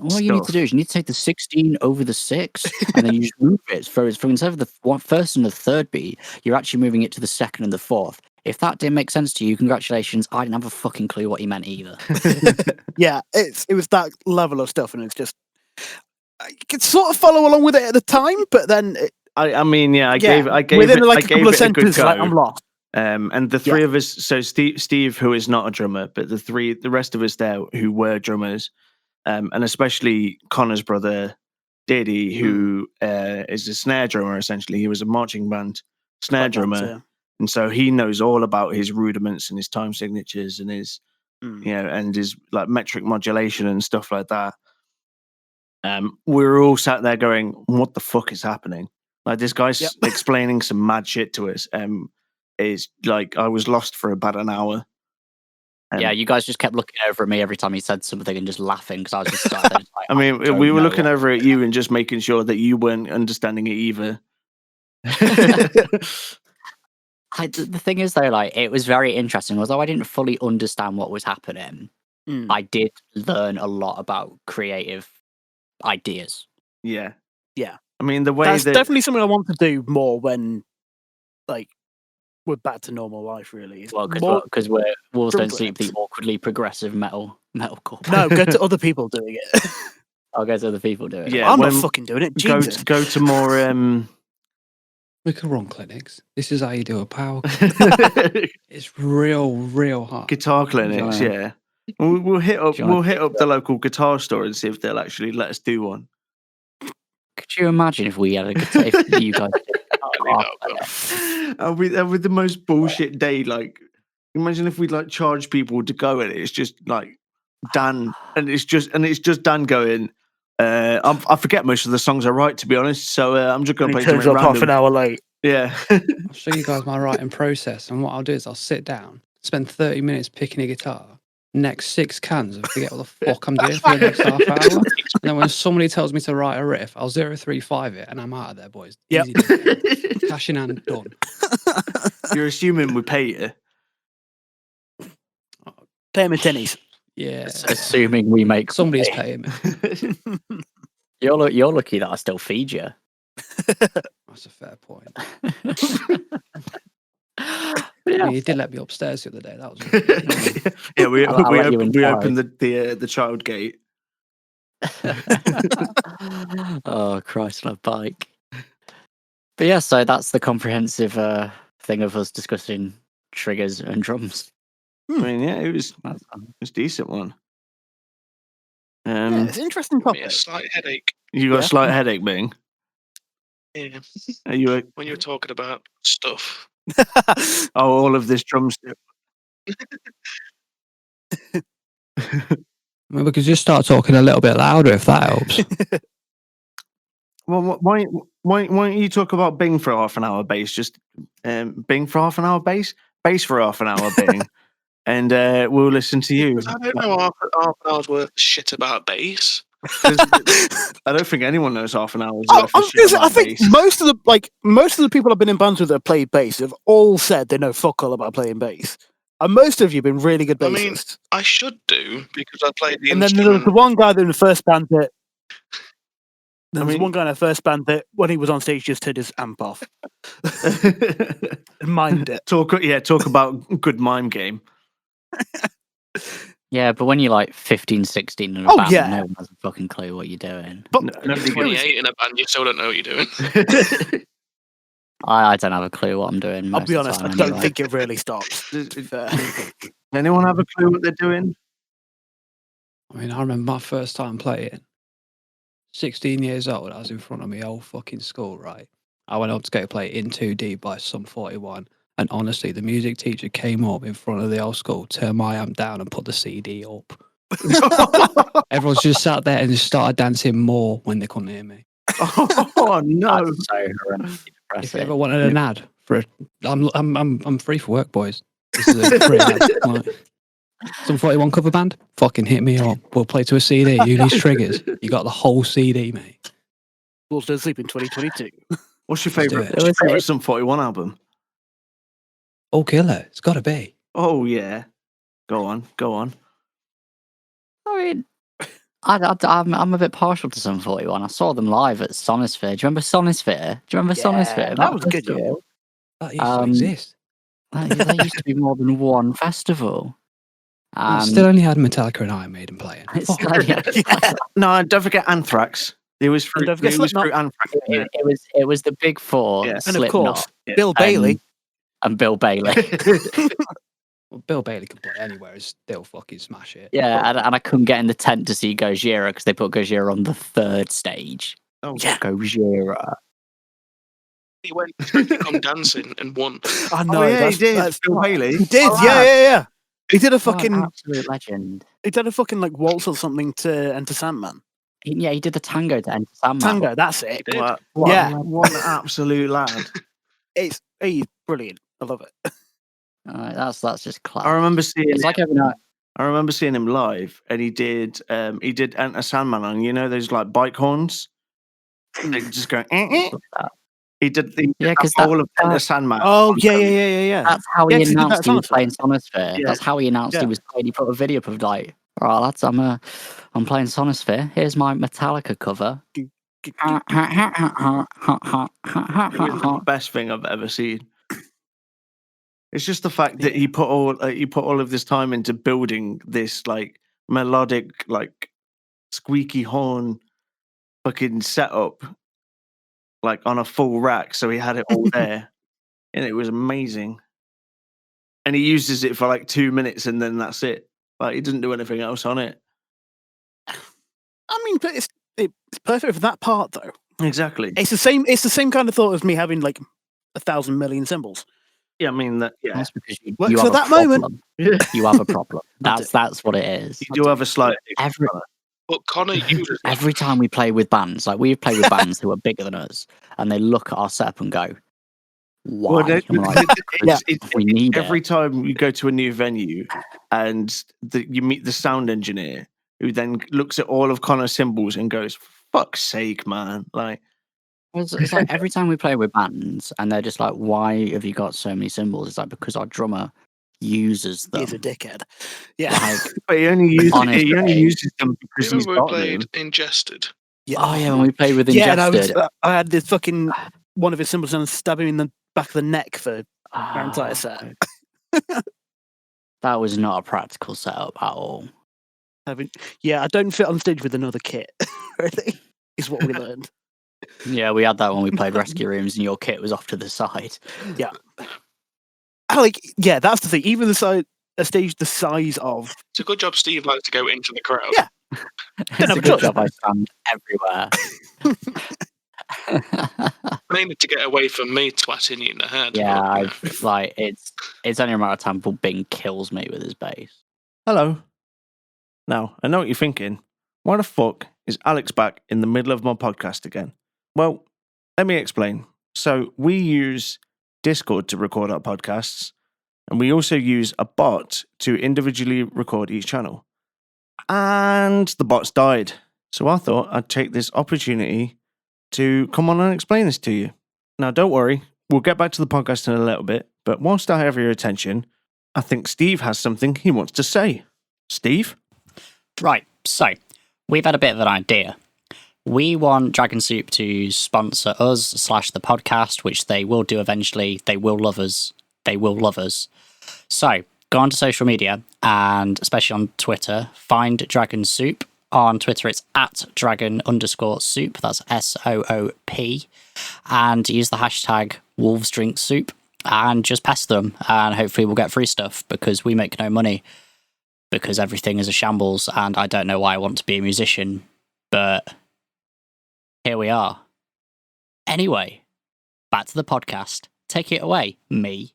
All you need to do is you need to take the 16 over the 6, and then you just move it. From instead of the first and the third beat, you're actually moving it to the second and the fourth. If that didn't make sense to you, congratulations. I didn't have a fucking clue what he meant either. Yeah, it was that level of stuff, and it's just I could sort of follow along with it at the time, but then I mean, yeah, I gave within it, like I a gave couple of it a good sentences, go. like I'm lost. And the three of us, so Steev, who is not a drummer, but the rest of us there who were drummers, and especially Connor's brother Diddy, who is a snare drummer. Essentially, he was a marching band snare drummer, and so he knows all about his rudiments and his time signatures and his, and his like metric modulation and stuff like that. We were all sat there going, "What the fuck is happening?" Like this guy's explaining some mad shit to us. Is like I was lost for about an hour. Yeah, you guys just kept looking over at me every time he said something and just laughing because I was just sat there. Like, I mean, we were looking over at you and just making sure that you weren't understanding it either. The thing is, though, like it was very interesting. Although I didn't fully understand what was happening, I did learn a lot about creative ideas. Yeah. Yeah. I mean, the way that's definitely something I want to do more when, like, we're back to normal life. Really, well, because we're Wolves Don't Sleep, the awkwardly progressive metalcore. No, go to other people doing it. I'll go to other people doing it. Yeah, I'm not fucking doing it. Jesus. Go to more. We could run clinics. This is how you do a power. It's real hard. Guitar clinics, yeah. We'll hit up the local guitar store and see if they'll actually let us do one. Could you imagine if we had a guitar? If you guys did with the most bullshit day, like imagine if we like charge people to go and it's just like Dan and it's just Dan going. I forget most of the songs I write, to be honest. So I'm just going to play something random. Half an hour late. Yeah. I'll show you guys my writing process, and what I'll do is I'll sit down, spend 30 minutes picking a guitar, next 6 cans, and forget what the fuck I'm doing for the next half hour. And then when somebody tells me to write a riff, I'll 0-3-5 it, and I'm out of there, boys. Yep. Easy. Cash in hand, done. You're assuming we pay you. Pay him in tennies. Yeah. Assuming we make somebody's paying me. You're lucky that I still feed you. That's a fair point. Yeah. You did let me upstairs the other day. That was really yeah. We opened the child gate. Oh Christ, on a bike. But yeah, so that's the comprehensive thing of us discussing triggers and drums. I mean, yeah, it was a decent one. Yeah, it's an interesting topic. A slight headache. You got a slight headache, Bing? Yeah. Are you when you're talking about stuff? all of this drum stuff. Maybe we could just start talking a little bit louder if that helps. Well, why don't you talk about Bing for half an hour, bass? Just Bing for half an hour, bass for half an hour, Bing, and we'll listen to you. I don't know half an hour's worth of shit about bass. I don't think anyone knows half an hour's worth of shit about I think bass. most of the people I've been in bands with that played bass have all said they know fuck all about playing bass. And most of you have been really good bassists. I mean, I should do because I played the and instrument. then there was the one guy in the first band that. There was one guy in the first band that, when he was on stage, just turned his amp off and mimed it. Talk about good mime game. Yeah, but when you're like 15, 16 in a band, no one has a fucking clue what you're doing. But you're 28 in a band, you still don't know what you're doing. I don't have a clue what I'm doing. I'll be honest, I don't think it really stops. Anyone have a clue what they're doing? I mean, I remember my first time playing. 16 years old, I was in front of my old fucking school, right? I went up to go play In Too Deep by Sum 41. And honestly, the music teacher came up in front of the old school, turned my amp down and put the CD up. Everyone's just sat there and just started dancing more when they couldn't hear me. Oh no! That's so horrendous. If you ever wanted an ad for I'm free for work, boys. This is a free ad. Like, Sum 41 cover band, fucking hit me up. We'll play to a CD. You need triggers. You got the whole CD, mate. Wolves Don't Sleep in 2022. What's your favorite Sum 41 album? Oh, Killer. It's got to be. Oh yeah. Go on. I mean, I'm a bit partial to Sum 41. I saw them live at Sonisphere. Do you remember Sonisphere? Sonisphere? That was good. That used to exist. There used to be more than one festival. Still only had Metallica and Iron Maiden playing. No, don't forget Anthrax. It was fruit. don't forget It was Slipknot. fruit and Frank. It was the big four, Yeah. And of course, Slipknot, Bill Bailey. and Bill Bailey. Well, Bill Bailey can play anywhere and still fucking smash it. Yeah, and I couldn't get in the tent to see Gojira because they put Gojira on the third stage. Oh, Yeah. Gojira. He went straight to Come Dancing and won. I know. Oh, yeah, that's, he did. that's- Bill Bailey. He did. Oh, Yeah. He did a What fucking. an absolute legend. He did a fucking like waltz or something to Enter Sandman. He did the tango to Enter Sandman. Tango. That's it. Did. What, Yeah. what an absolute lad. He's brilliant. I love it. That's just class. I remember seeing. It's like every night. I remember seeing him live, and he did Enter Sandman on, you know, those like bike horns. They just go. He did the whole of Enter Sandman. Oh yeah. That's how Yeah, he 'cause he did announced that he was Sonosphere. playing Sonosphere. Yeah. That's how he announced Yeah. he was playing. He put a video up of like, all right, lads, I'm playing Sonosphere. Here's my Metallica cover. It was the best thing I've ever seen. It's just the fact that he put all of this time into building this like melodic, like squeaky horn fucking setup, like on a full rack, so he had it all there, and it was amazing. And he uses it for like 2 minutes, and then that's it. Like he doesn't do anything else on it. I mean, but it's perfect for that part though. Exactly. It's the same kind of thought as me having like 1,000 million symbols. Yeah, I mean that. Yeah, That's because you Works have for a that problem. moment. You have a problem. That's what it is. you do have a slight. But Connor uses Every time we play with bands, like we've played with bands who are bigger than us, and they look at our setup and go, "Why?" Well, I'm like, we need every it. time you go to a new venue and you meet the sound engineer who then looks at all of Connor's cymbals and goes, "Fuck's sake, man!" Like, It's like every time we play with bands, and they're just like, "Why have you got so many cymbals?" It's like because our drummer uses them. He's a dickhead. Yeah. Like, but he only Honestly. uses them because he's Remember we got played them. Ingested. oh yeah, when we played with Yeah, and Ingested, I had this fucking one of his symbols and stab him in the back of the neck for our entire Oh, set. that was not a practical setup at all. Yeah, I don't fit on stage with another kit. Really, is what we learned. Yeah, we had that when we played Rescue Rooms, and your kit was off to the side. That's the thing. Even a stage the size of. It's a good job Steve likes to go into the crowd. Yeah. It's have a a good choice. job I stand everywhere. Mainly to get away from me twatting you in the head. Yeah, but, like it's only a matter of time before Bing kills me with his bass. Hello. Now, I know what you're thinking. Why the fuck is Alex back in the middle of my podcast again? Well, let me explain. So, we use Discord to record our podcasts, and we also use a bot to individually record each channel. And the bot's died. So, I thought I'd take this opportunity to come on and explain this to you. Now, don't worry, we'll get back to the podcast in a little bit, but whilst I have your attention, I think Steve has something he wants to say. Steve? Right, so we've had a bit of an idea. We want Dragon Soup to sponsor us / the podcast, which they will do eventually. They will love us. They will love us. So go onto social media, and especially on Twitter, find Dragon Soup. On Twitter, it's at dragon_soup. That's SOOP. And use the hashtag Wolves Drink Soup and just pester them. And hopefully we'll get free stuff because we make no money because everything is a shambles. And I don't know why I want to be a musician, but here we are. Anyway, back to the podcast. Take it away, me.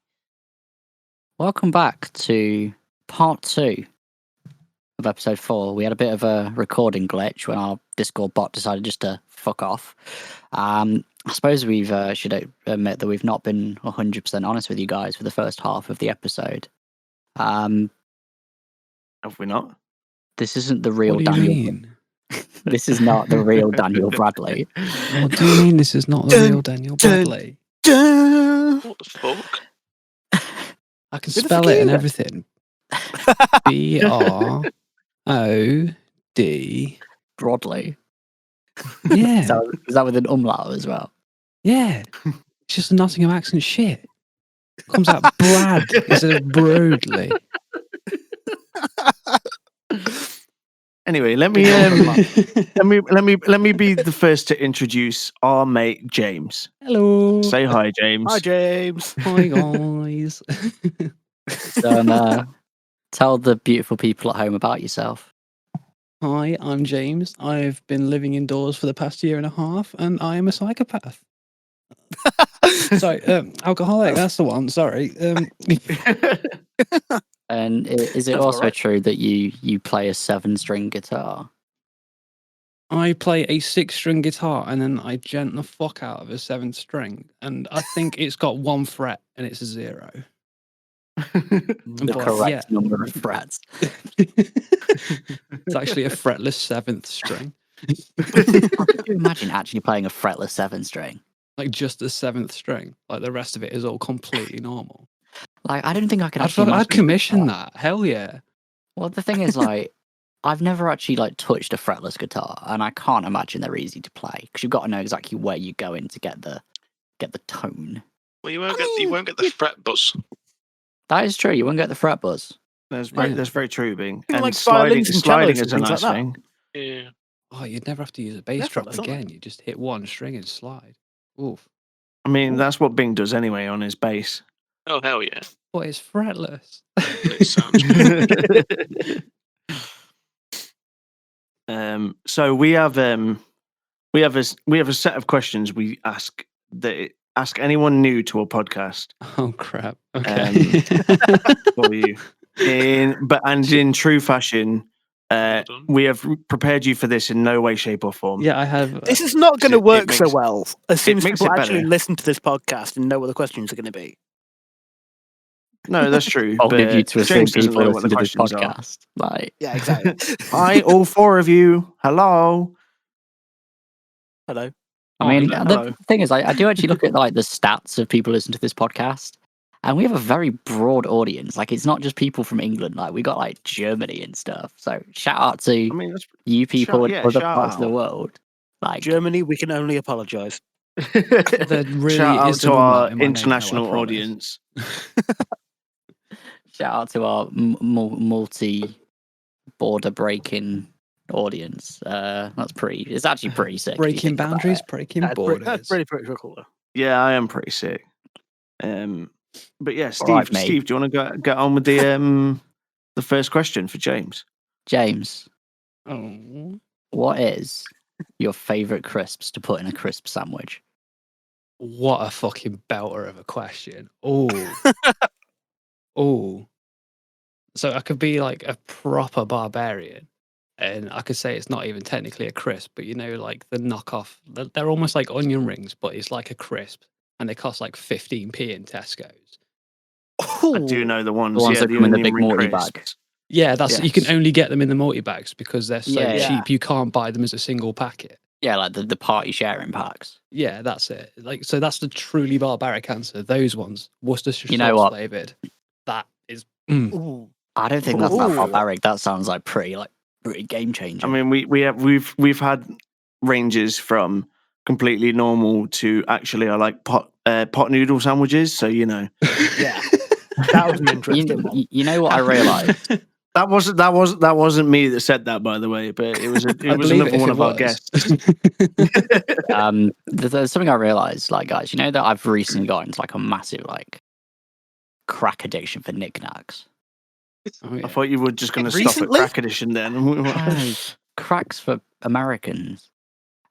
Welcome back to part 2 of episode 4. We had a bit of a recording glitch when our Discord bot decided just to fuck off. I suppose we've should admit that we've not been 100% honest with you guys for the first half of the episode. Have we not? This isn't the real What do you Daniel. mean? This is not the real Daniel Bradley. What do you mean this is not the real Daniel Bradley? what the fuck? I can Who the spell fuck it are and you? everything. BROD. Broadly. Yeah. Is that with an umlaut as well? Yeah. It's just a Nottingham accent shit. Comes out Brad instead of Broadley. Anyway, let me be the first to introduce our mate James. Hello. Say hi, James. Hi, James. Hi, guys. So, tell the beautiful people at home about yourself. Hi, I'm James. I've been living indoors for the past year and a half, and I am a psychopath. Sorry, alcoholic. That's the one. Sorry. And is it That's also alright. true that you play a 7-string guitar? I play a 6-string guitar, and then I gent the fuck out of a 7th string, and I think it's got 1 fret, and it's a 0. The But, correct number of frets. It's actually a fretless 7th string. Could you imagine actually playing a fretless 7-string? Like just the 7th string. Like the rest of it is all completely normal. Like, I don't think I could actually. I'd commission that. Hell yeah. Well, the thing is, like, I've never actually like touched a fretless guitar, and I can't imagine they're easy to play because you've got to know exactly where you go in to get the tone. Well, you won't get the fret buzz. That is true. You won't get the fret buzz. That's very true, Bing. You know, And like sliding violins and is cellos and a things nice like that. thing. Yeah. Oh, you'd never have to use a bass They're drop fretless, aren't they? again. You just hit 1 string and slide. Oof. I mean, that's what Bing does anyway on his bass. Oh hell yeah! But it's fretless. It sounds good. So we have a set of questions we ask anyone new to a podcast Oh crap. Okay. for you. In true fashion, done. we have prepared you for this in no way, shape, or form. Yeah, I have. This is not going to it work so makes- well as soon as makes people it actually better. listen to this podcast and know what the questions are going to be. No, that's true. I'll but give you to assume James doesn't people know what listen the to this questions are. podcast. Like, Yeah, exactly. Hi, all 4 of you. Hello. Hello. I mean, hello. the thing is, I do actually look at like the stats of people listening to this podcast, and we have a very broad audience. Like, it's not just people from England. Like, we got like Germany and stuff. So, shout out to I mean, that's you people in other shout parts of the out. world. Like, Germany, we can only apologise. There really Shout out is to an our umlaut in my name, though, I international promise. audience. shout out to our multi-border breaking audience. It's actually pretty sick. if you Breaking think about boundaries, it. breaking That's borders. pretty cool. Though. Yeah, I am pretty sick. But yeah, Steve, right, mate. Steve, do you want to get on with the first question for James? James, Oh. what is your favourite crisps to put in a crisp sandwich? What a fucking belter of a question. Oh. Oh. So I could be like a proper barbarian. And I could say it's not even technically a crisp, but you know, like the knockoff, they're almost like onion rings, but it's like a crisp. And they cost like 15p in Tesco's. I do know the ones. The ones yeah, that come in the onion big ring multi crisps. bag. Yeah, that's you can Yes. only get them in the multi bags because they're so Yeah. cheap. You can't buy them as a single packet. Yeah, like the party sharing packs. Yeah, that's it. Like, so that's the truly barbaric answer. Those ones, Worcestershire You know sauce what? flavored. That is. Ooh. I don't think that's that Ooh. barbaric. That sounds like pretty game changer. I mean, we've had ranges from completely normal to actually I like pot noodle sandwiches. So you know Yeah. That was an interesting one. you know what I realised? that wasn't me that said that, by the way, but it was I was believe another it if one it of our was. guests. There's something I realised, like, guys, you know that I've recently got into like a massive like crack addiction for knickknacks. Oh, yeah. I thought you were just going to stop at Recently? crack edition then. Cracks for Americans.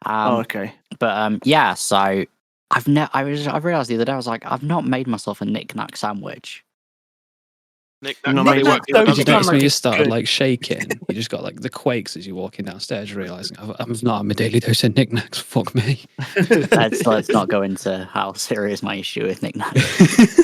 Oh, okay. But yeah, so I realised the other day I was like, I've not made myself a knickknack sandwich. Nick, No, that mate, work what- the other Did you day. notice like when you it's started good. like shaking? You just got like the quakes as you're walking downstairs, realizing I've not had my daily dose of knickknacks. Fuck me. Let's not go into how serious my issue with knickknacks.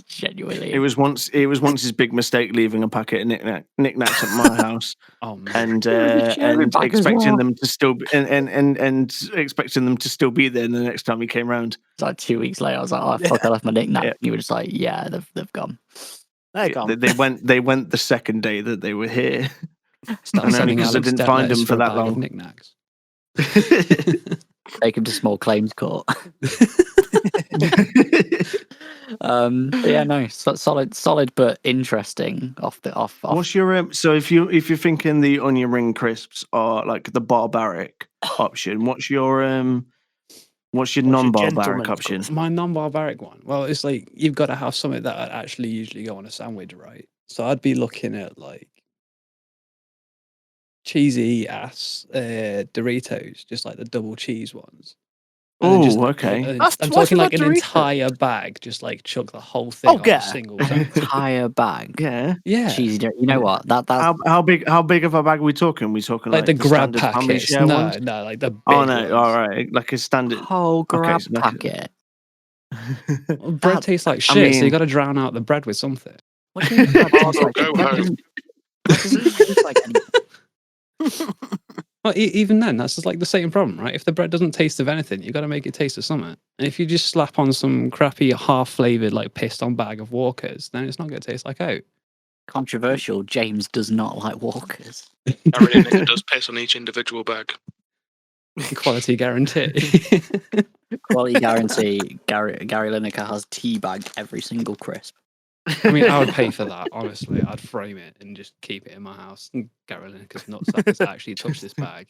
Genuinely, It was once his big mistake leaving a packet of knickknacks at my house Oh man. and sharing pack as expecting well. them to still be, and expecting them to still be there the next time he came round. It's like 2 weeks later. I was like, "Oh fuck, I left my knickknack." Yeah. And you were just like, "Yeah, they've gone." There you go. They went the second day that they were here. Start and only sending 'cause I Alex didn't death find letters them for a that bag of long. Knickknacks. Take him to small claims court. Yeah, no, solid, but interesting. Off. What's your so if you're thinking the onion ring crisps are like the barbaric option, what's your non-barbaric gentleman's option? crisp? My non-barbaric one. Well, it's like you've got to have something that I'd actually usually go on a sandwich, right? So I'd be looking at like cheesy ass Doritos, just like the double cheese ones. Oh, okay. I'm What's talking with like that an Dorito? entire bag, just like chuck the whole thing on yeah. a single An sandwich. entire bag. Yeah. Yeah. Cheesy. You know what? That's How big of a bag are we talking? We talking like the grab standard family packets. share No, ones? no, like the big Oh no! ones. All right, like a standard. whole grab so like packet. Well, bread tastes like shit, so you mean- got to drown out the bread with something. What do you mean bread tastes like Go shit? Bread home. doesn't taste like anything. Well, even then, that's just like the same problem, right? If the bread doesn't taste of anything, you got to make it taste of something. And if you just slap on some crappy half-flavored, like pissed-on bag of Walkers, then it's not going to taste like oat. Controversial. James does not like Walkers. Gary Lineker does piss on each individual bag. Quality guarantee. Quality guarantee. Gary Lineker has teabagged every single crisp. I mean, I would pay for that, honestly. I'd frame it and just keep it in my house. Gary Lineker's nutsack actually touched this bag,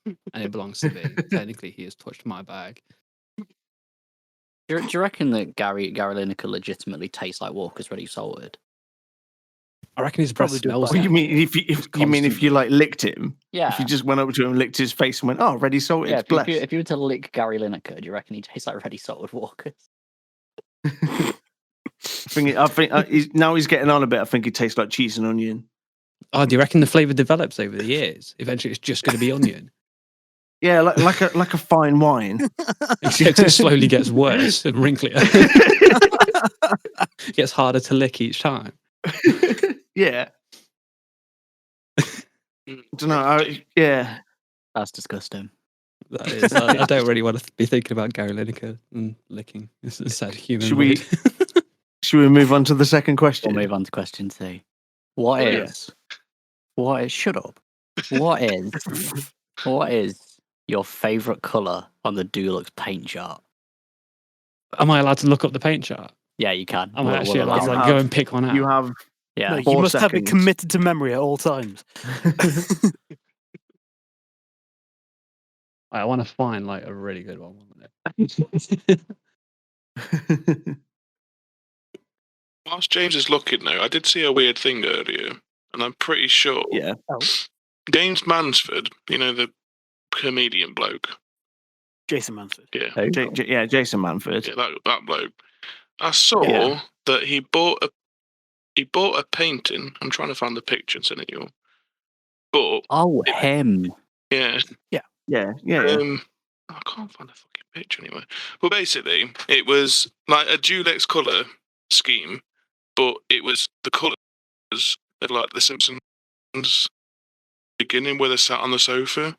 and it belongs to me. Technically, he has touched my bag. Do you reckon that Gary Lineker legitimately tastes like Walker's ready salted? I reckon his breath Probably do smells. both. What do you mean if you like licked him? Yeah. If you just went up to him, licked his face, and went, "Oh, ready salted, Yeah, bless." if you were to lick Gary Lineker, do you reckon he tastes like ready salted Walkers? I think now he's getting on a bit. I think he tastes like cheese and onion. Oh, do you reckon the flavour develops over the years? Eventually, it's just going to be onion. Yeah, like a fine wine. Except it slowly gets worse and wrinklier. It gets harder to lick each time. Yeah. Don't know. Yeah. That's disgusting. That is, I don't really want to be thinking about Gary Lineker and licking. It's a sad human. Should we- Should we move on to the second question? We'll move on to question 2. What Yeah. is? Shut up. What is your favourite colour on the Dulux paint chart? Am I allowed to look up the paint chart? Yeah, you can. Am I actually allow allowed to it. like go and pick one out? You have Yeah. No, you 4 must have it seconds. committed to memory at all times. I want to find like a really good one. Whilst James is looking now, I did see a weird thing earlier, and I'm pretty sure Yeah. James Mansford, you know, the comedian bloke. Jason Mansford. Yeah, Who? Jason Manford. yeah, that bloke. I saw Yeah. that he bought a painting. I'm trying to find the picture and send it you. But Oh, him. yeah, Yeah. I can't find the fucking picture anyway. But basically, it was like a Dulux colour scheme, but it was the colours of like the Simpsons beginning where they sat on the sofa.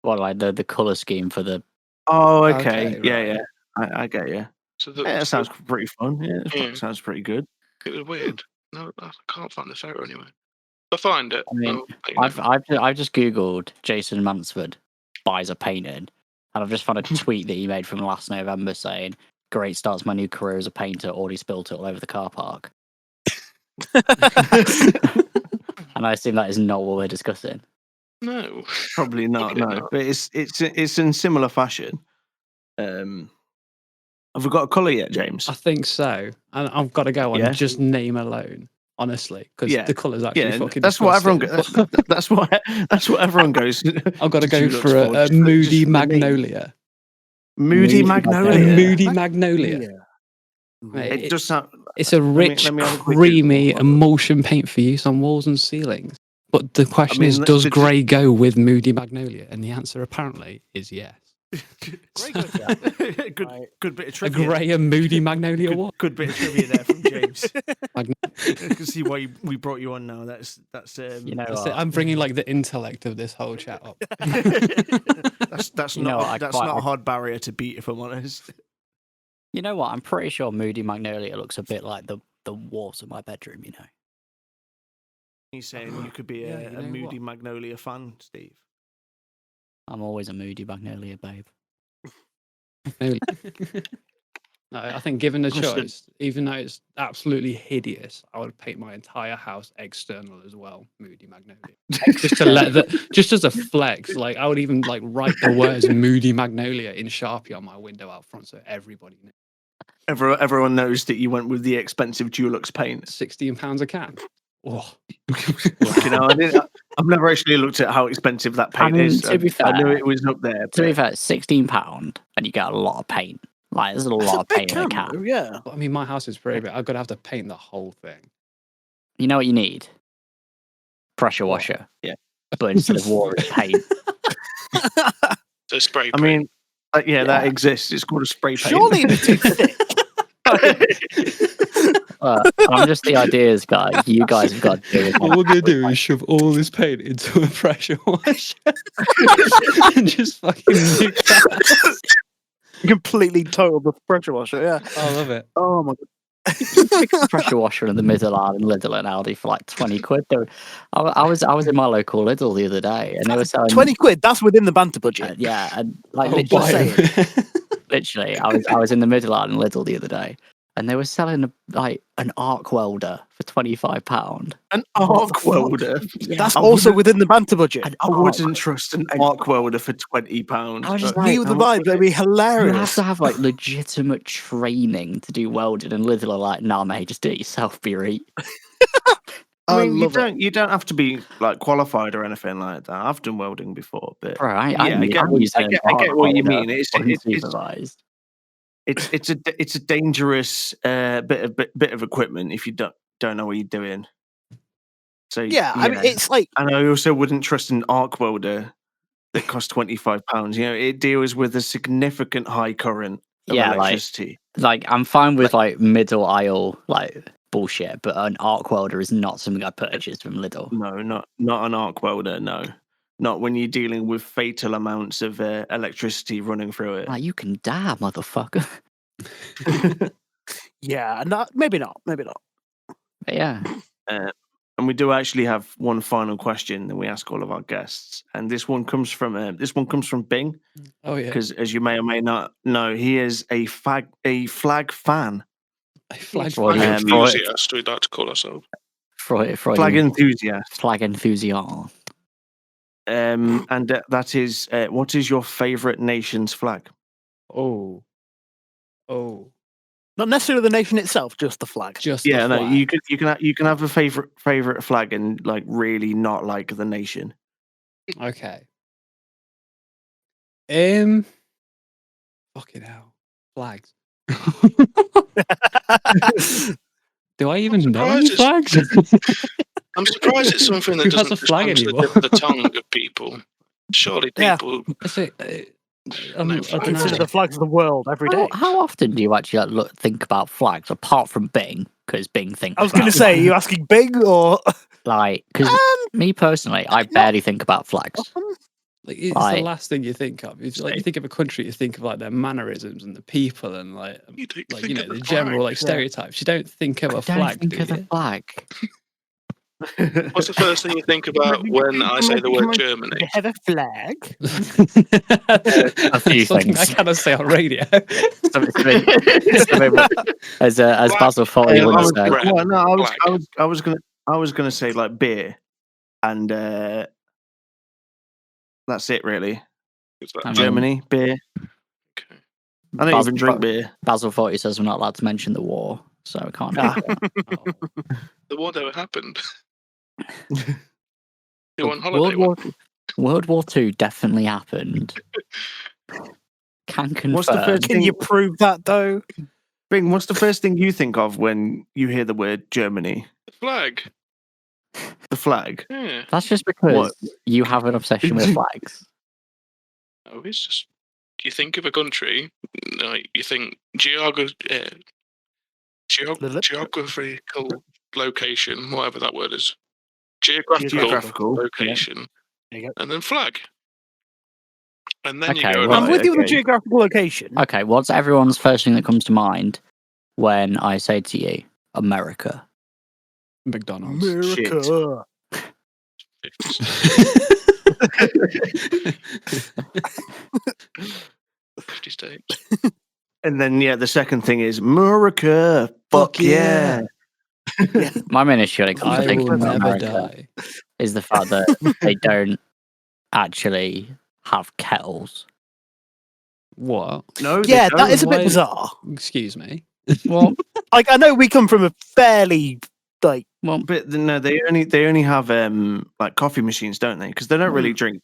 Well, like the colour scheme for the. Oh, okay. Okay, Yeah. right. I get you. So Yeah, that sounds pretty fun. Yeah, Yeah. sounds pretty good. it was weird. No, I can't find the photo anyway. If I find it, I mean, I'll let you know. I've just googled Jason Mansford buys a painting, and I've just found a tweet that he made from last November saying, "Great starts my new career as a painter. Already spilt it all over the car park." And I assume that is not what we're discussing. No. Probably not. Probably No, not. but it's in similar fashion. Have we got a colour yet, James? I think so. And I've got to go on Yeah. just name alone, honestly, because Yeah. the colour's actually Yeah, fucking that's what everyone. disgusting. That's what everyone goes. I've got to go Dulux for a just moody for the name. magnolia. Moody A magnolia. moody magnolia. Mate, It does sound. It's a rich, let me have a quick creamy Google. emulsion paint for use on walls and ceilings. But the question is, does the- grey go with moody magnolia? And the answer apparently is yes. Great goes for that. good bit of A trivia. grey and moody magnolia what? Good bit of trivia there from James. Mag- I can see why we brought you on now. That's You know That's what? it. I'm bringing like the intellect of this whole chat up. that's You know what, not I not a hard barrier to beat, if I'm honest. You know what? I'm pretty sure Moody Magnolia looks a bit like the walls of my bedroom. You know. He's saying you could be Yeah, a you know moody magnolia fan, Steve. I'm always a Moody Magnolia babe. Magnolia. No, I think given the Honestly. choice, even though it's absolutely hideous, I would paint my entire house external as well, Moody Magnolia. Just as a flex, like I would even like write the words Moody Magnolia in Sharpie on my window out front so everybody knows. Everyone knows that you went with the expensive Dulux paint. £16 a can. Oh. You know, I've never actually looked at how expensive that paint is. To be fair, I knew it was up there. To be fair, £16 and you get a lot of paint. Like, there's a lot of paint in a can. Yeah. I mean, my house is pretty big. I've got to have to paint the whole thing. You know what you need? Pressure washer. Yeah. But instead of water, it's paint. So spray paint. I mean, that exists. It's called a spray paint. Surely it'd be too thick. I'm just the ideas guy. You guys have got to do it. What we're going to do is shove all this paint into a pressure washer and just fucking mix that. Completely total the pressure washer. Yeah. I love it. Oh my god. Pressure washer in the middle aisle in Lidl and Aldi for like 20 quid. I was in my local Lidl the other day and they were selling 20 quid. That's within the banter budget. yeah, and like Literally, literally, I was in the middle aisle in Lidl the other day and they were selling like an arc welder for £25. An arc welder? That's also within the banter budget. I wouldn't trust an arc welder for £20. I was just Neither would I, that'd be you have hilarious. to have like legitimate training to do welding, and Lidl are like, "Nah, mate, just do it yourself, be right." I mean, you don't have to be like qualified or anything like that. I've done welding before, but Right, I get what you mean. It's a dangerous bit of equipment if you don't know what you're doing. So Yeah, I mean, it's like, and I also wouldn't trust an arc welder that costs £25. You know, it deals with a significant high current of electricity. Like I'm fine with like middle aisle like bullshit, but an arc welder is not something I purchased from Lidl. No, not an arc welder. No, not when you're dealing with fatal amounts of electricity running through it. Like you can die, motherfucker. yeah, maybe not. But yeah. And we do actually have one final question that we ask all of our guests, and this one comes from Bing. Oh yeah, because as you may or may not know, he is a flag fan. A flag enthusiast, we'd like to call ourselves. Flag enthusiast. Flag enthusiast. And that is, what is your favourite nation's flag? Oh. Not necessarily the nation itself, just the flag. You can have a favorite flag and like really not like the nation. Okay. Fucking hell, flags. Do I even know any flags? I'm surprised it's something that doesn't just come to the tongue of people. Surely people. I consider the flags of the world every day. How often do you actually think about flags apart from Bing? Because Bing thinks. I was going to say, are you asking Bing or like? Because me personally, I barely think about flags. Like it's the last thing you think of. It's like you think of a country, you think of like their mannerisms and the people and like the general like stereotypes. You don't think of a flag. Think of a flag. What's the first thing you think about when I say the word Germany? They have a flag. A few things. I cannot say on radio. As Basil Foley once said. I was gonna say like beer, and that's it really. Germany beer. Okay. I don't even drink beer. Basil Foley says we're not allowed to mention the war, so we can't. The war never happened. You on holiday? World War II definitely happened. Can confirm. What's the first Can you prove that though? Bing, what's the first thing you think of when you hear the word Germany? The flag. The flag? Yeah. That's just because you have an obsession with flags. Oh, it's just. You think of a country, you think geographical location, whatever that word is. Geographical location. Yeah. And then flag. And then you go. I'm with you on the geographical location. Okay, what's everyone's first thing that comes to mind when I say to you, America? McDonald's. America. 50 states. And then the second thing is America. Fuck yeah. My main issue when it comes I to thinking will about never America die. is the fact that they don't actually have kettles. What? No, they Yeah, don't. that is a bit Why- bizarre. Excuse me. Well, Like, I know we come from a fairly like But no, they only have like coffee machines, don't they? Because they don't really drink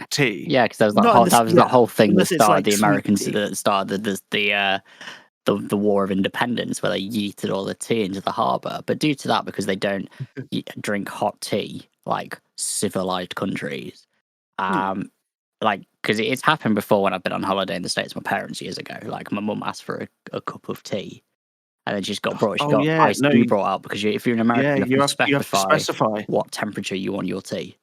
tea. yeah, because there was Not in that this- that whole thing that unless it's, started like, the sweet Americans tea. that started the War of Independence, where they yeeted all the tea into the harbour. But due to that, because they don't drink hot tea like civilized countries, like because it's happened before when I've been on holiday in the States with my parents years ago. Like my mum asked for a cup of tea, and then she's got iced tea brought out because if you're in America, you have to specify specify. what temperature you want your tea.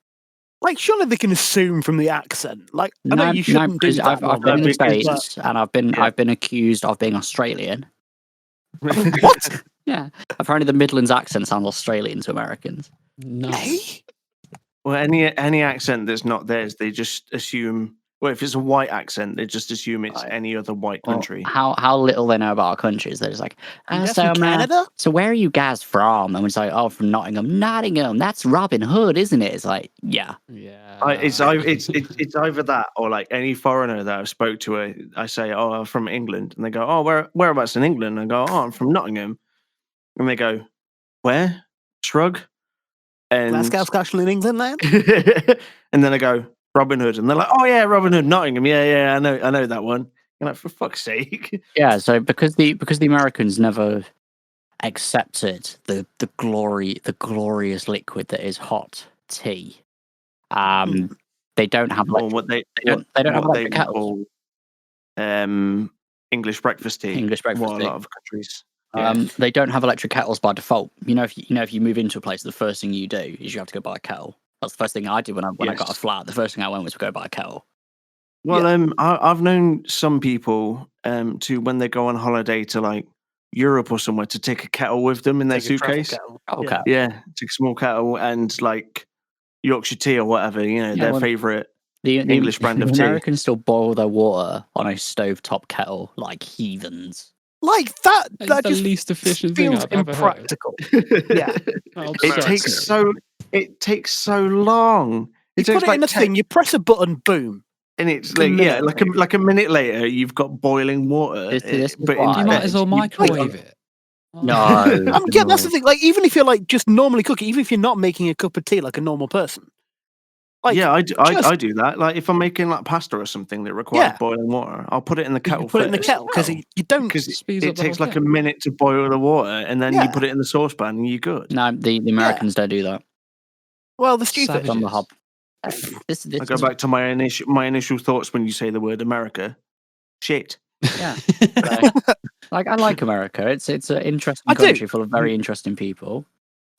like surely they can assume from the accent. Like I know you shouldn't do because that. I've been in the because- States and I've been accused of being Australian. What? Yeah, apparently the Midlands accent sounds Australian to Americans. No. Hey? Well, any accent that's not theirs, they just assume. Well, if it's a white accent, they just assume it's any other white Well, country. how little they know about our countries. They're just like, You're from Canada? so where are you guys from? And it's like, oh, from Nottingham. Nottingham, that's Robin Hood, isn't it? It's like, yeah. Yeah. It's either that or like any foreigner that I've spoke to. I say, oh, I'm from England, and they go, oh, whereabouts in England? And I go, oh, I'm from Nottingham, and they go, where? Shrug, and Glasgow, Scotland, England, land. and then I go Robin Hood, and they're like, oh yeah, Robin Hood, Nottingham, yeah, I know that one. You're like, for fuck's sake. Yeah, so because the Americans never accepted the glorious liquid that is hot tea. They don't have Or what they don't have what they electric kettles. call English breakfast tea. English breakfast Well, tea. a lot of countries. Yeah. They don't have electric kettles by default. If you move into a place, the first thing you do is you have to go buy a kettle. That's the first thing I did when I got a flat. The first thing I went was to go buy a kettle. Well, I've known some people to when they go on holiday to like Europe or somewhere to take a kettle with them in their Take a travel suitcase. kettle. Okay. Yeah, take a small kettle and like Yorkshire tea or whatever. Their favorite The English brand of the tea. Americans still boil their water on a stovetop kettle like heathens. Like that. It's That the just least efficient thing feels I've ever heard. impractical. Yeah. That It takes so long. You put it in a thing. You press a button. Boom. and it's a minute, like a minute later, you've got boiling water. This is but why- in You might as well bed, microwave it. No. Yeah, that's the thing. Like, even if you're like just normally cooking, even if you're not making a cup of tea like a normal person. Like, yeah, I just- do that. Like if I'm making like pasta or something that requires Yeah. boiling water, I'll put it in the you kettle. put it in the first. kettle because you don't. Because Speeds it up the takes whole like a thing. minute to boil the water, and then you Yeah. put it in the saucepan, and you're good. No, the Americans don't do that. Well, the stupid. Savages. On the hob. This I go back to my initial thoughts when you say the word America. Shit. Yeah. So, like I like America. It's an interesting I do. country full of very interesting people.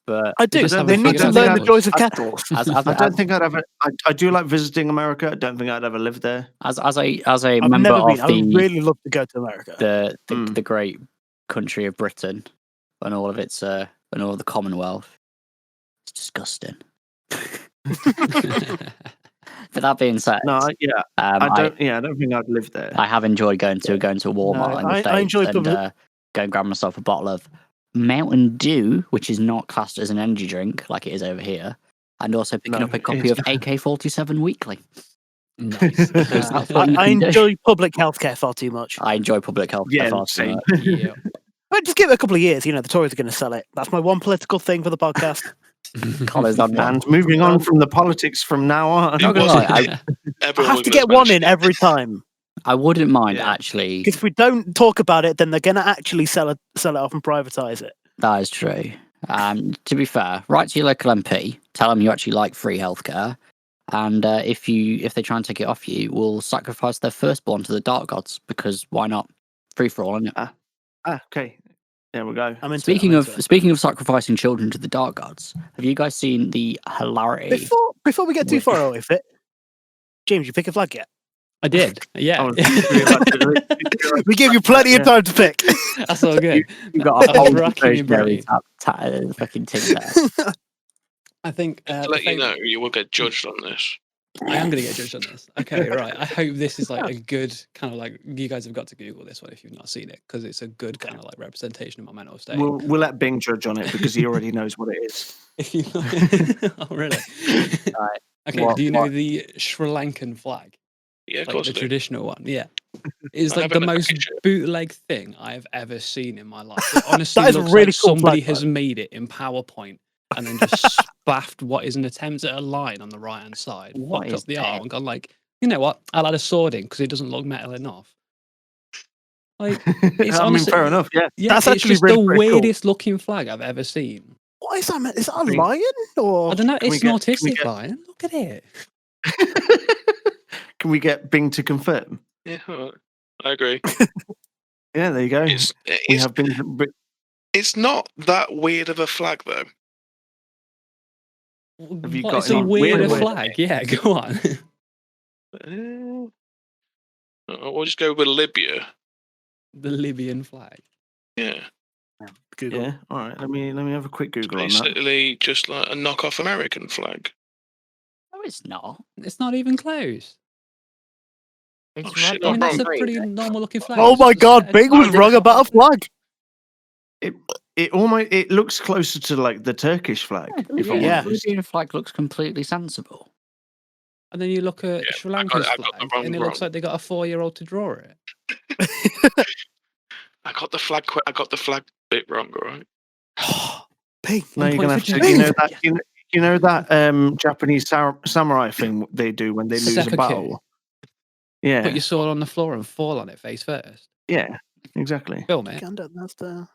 But I do. just They haven't need figured to out learn the the joys of kettles. kettles. I don't think I'd ever. I do like visiting America. I don't think I'd ever live there. as a I've member never of been. I would the really love to go to America. the great country of Britain and all of its and all of the Commonwealth, it's disgusting. But that being said, No, I don't think I'd live there. I have enjoyed going to Walmart in the States I enjoy and go and grab myself a bottle of Mountain Dew, which is not classed as an energy drink like it is over here, and also picking up a copy of AK-47 Weekly. Nice. Because that's what you I can do. enjoy public healthcare far too much. I enjoy public health. Yeah, far too same. much. Yeah. But just give it a couple of years. The Tories are going to sell it. That's my one political thing for the podcast. Colours on one. And moving on from the politics from now on. Not gonna lie, I Everyone have we to must get one in mention. every time. I wouldn't mind Yeah. actually. Because if we don't talk about it, then they're going to actually sell it off and privatise it. That is true. To be fair, write to your local MP, tell them you actually like free healthcare, and if they try and take it off you, we'll sacrifice their firstborn to the dark gods because why not? Free for all, isn't it? Okay, there we go. I'm into Speaking it, I'm of into it. speaking of sacrificing children to the dark gods, have you guys seen the hilarity? Before we get too far away with it, James, you pick a flag yet? I did. Yeah. I was really about to- We gave you plenty of time to pick. That's all good. You've got a I'm whole racking your brain. fucking thing there. I think To let you know, you will get judged on this. I am going to get judged on this. Okay, right. I hope this is like a good kind of like, you guys have got to Google this one if you've not seen it, because it's a good kind of like representation of my mental state. We'll let Bing judge on it because he already knows what it is. If you oh, really? Right. Okay, do you know the Sri Lankan flag? Yeah, of Like course the I do. traditional one, yeah. It's I like have the it in a most picture. bootleg thing I have ever seen in my life. It honestly That is a looks really like cool somebody flag, has though. made it in PowerPoint and then just spaffed what is an attempt at a line on the right hand side, What fucked is up the that? arm, and gone like, you know what? I'll add a sword in because it doesn't look metal enough. Like, it's I mean, honestly, fair enough. Yeah. yeah, That's it's actually just really, the really cool. weirdest looking flag I've ever seen. What is that, man? Is that a mean- lion? Or I don't know. Can we It's an get- can we autistic get- lion. Look at it. Can we get Bing to confirm? Yeah, all right. I agree. Yeah, there you go. It's We it's, have been. it's not that weird of a flag though. Have you What got is a any weirder weird- flag? Yeah, go on. We'll just go with Libya. The Libyan flag. Yeah, Google? Yeah. All right. Let me have a quick Google on that. basically just like a knockoff American flag. No, it's not. It's not even close. It's Oh, shit, I mean, I'm that's a wrong. pretty normal looking flag. Oh It's my just a god, set of Bing was tiny wrong about a flags. flag. It looks closer to like the Turkish flag. If I'm Yeah. The honest. Libyan flag looks completely sensible. And then you look at Yeah, Sri I got Lanka's it, I got the flag, wrong and it looks wrong. like they got a 4-year-old to draw it. I got the flag. I got the flag bit wrong. All right. Bing. No, you're point gonna for have to. You know James. that. You know that Japanese samurai thing they do when they lose a Sekaku. battle. Yeah. Put your sword on the floor and fall on it face first. Yeah. Exactly. Film it. Gandalf, that's the...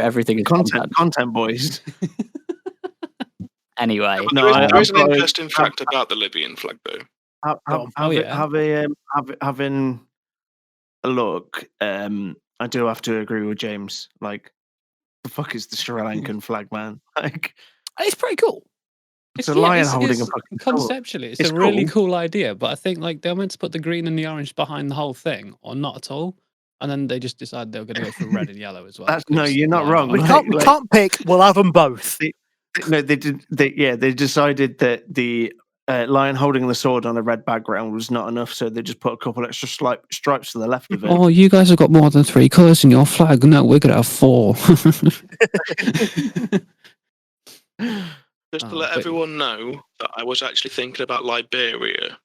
Everything is content, boys. Anyway, No, there is I've an got interesting fact about the Libyan flag, though. Having a look. I do have to agree with James. Like, the fuck is the Sri Lankan flag, man? Like, It's pretty cool. it's a lion holding a fucking sword. conceptually, it's It's a really cool. cool idea, but I think like they're meant to put the green and the orange behind the whole thing, or not at all. And then they just decided they were going to go for red and yellow as well. No, 'cause you're not why wrong. We Like- can't pick. We'll have them both. No, they did. They decided that the lion holding the sword on a red background was not enough, so they just put a couple extra stripes to the left of it. Oh, you guys have got more than 3 colours in your flag. No, we're going to have 4. Just to Oh, let but- everyone know that I was actually thinking about Liberia,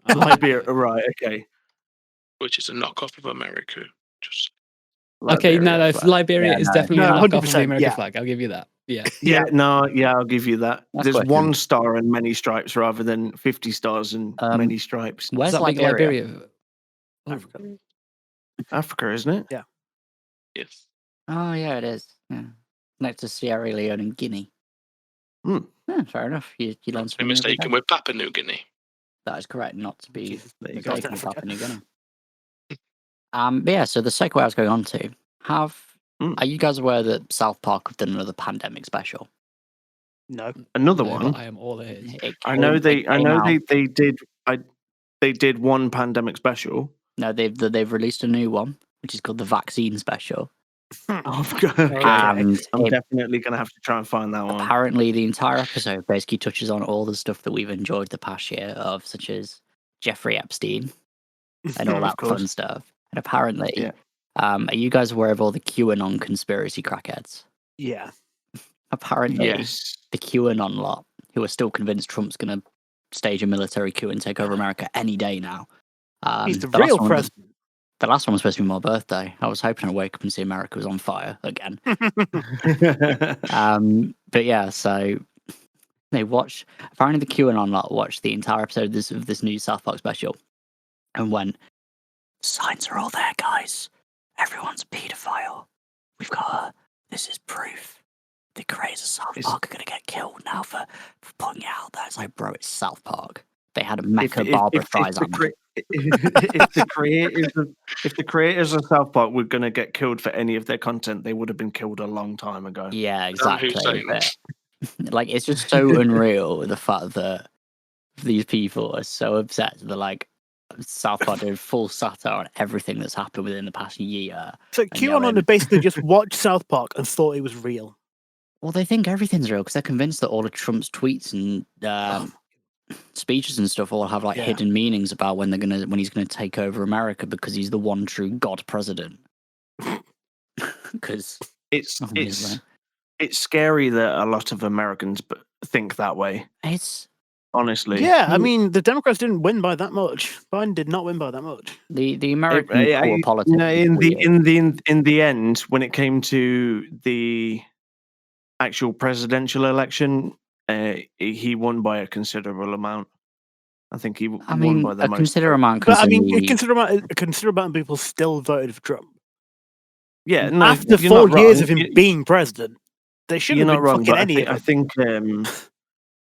Liberia, right? Okay. which is a knockoff of America. Just Okay, no, Liberia no, flag. Liberia Yeah, is no. definitely No, a knockoff of the 100%, American yeah. flag. I'll give you that. Yeah. Yeah, no, yeah, I'll give you that. That's There's working. one star and many stripes rather than 50 stars and many stripes. Where's Does that make Liberia? Liberia? Africa. Africa, isn't it? yes. Oh, yeah, it is. Yeah. Next to Sierra Leone and Guinea. Hmm. Yeah, fair enough. You learn Not to be something every mistaken day. with Papua New Guinea. That is correct. Not to be There you go. mistaken with Africa. Papua New Guinea. But yeah, so the segue I was going on to, are you guys aware that South Park have done another pandemic special? No. Another No, one. but I am all ears. I know they. I know came they did. They did one pandemic special. No, they've released a new one, which is called the Vaccine Special. Okay. And I'm it- definitely gonna have to try and find that one. apparently the entire episode basically touches on all the stuff that we've enjoyed the past year of, such as Jeffrey Epstein and all Of that course. fun stuff. And apparently, Yeah. are you guys aware of all the QAnon conspiracy crackheads? Yeah. Apparently, Yes. the QAnon lot, who are still convinced Trump's going to stage a military coup and take over America any day now. He's the last real one was- president. The last one was supposed to be my birthday. I was hoping I'd wake up and see America was on fire again. But yeah, so they watched. Apparently, the QAnon lot watched the entire episode of this new South Park special, and went, "Signs are all there, guys. Everyone's a paedophile. We've got this is proof. The creators of South Park are gonna get killed now for putting it out there." It's like, bro, it's South Park. They had a mecha Barbara Streisand. If the creators of South Park were going to get killed for any of their content, they would have been killed a long time ago. Yeah, Saddam exactly. Hussein. But, like, it's just so unreal the fact that these people are so upset. They're like, South Park did full satire on everything that's happened within the past year. So And QAnon yelling. had basically just watched South Park and thought it was real. Well, they think everything's real because they're convinced that all of Trump's tweets and speeches and stuff all have like hidden meanings about when he's gonna take over America because he's the one true God president. Because it's scary that a lot of Americans think that way. It's honestly, I mean, the Democrats didn't win by that much. Biden did not win by that much. The American politics. In the end, when it came to the actual presidential election, he won by a considerable amount. I think he won by the most. Considerable amount. But I mean, a considerable amount of people still voted for Trump. Yeah, no, after 4 years of him being president, they shouldn't have been fucking any of it. I think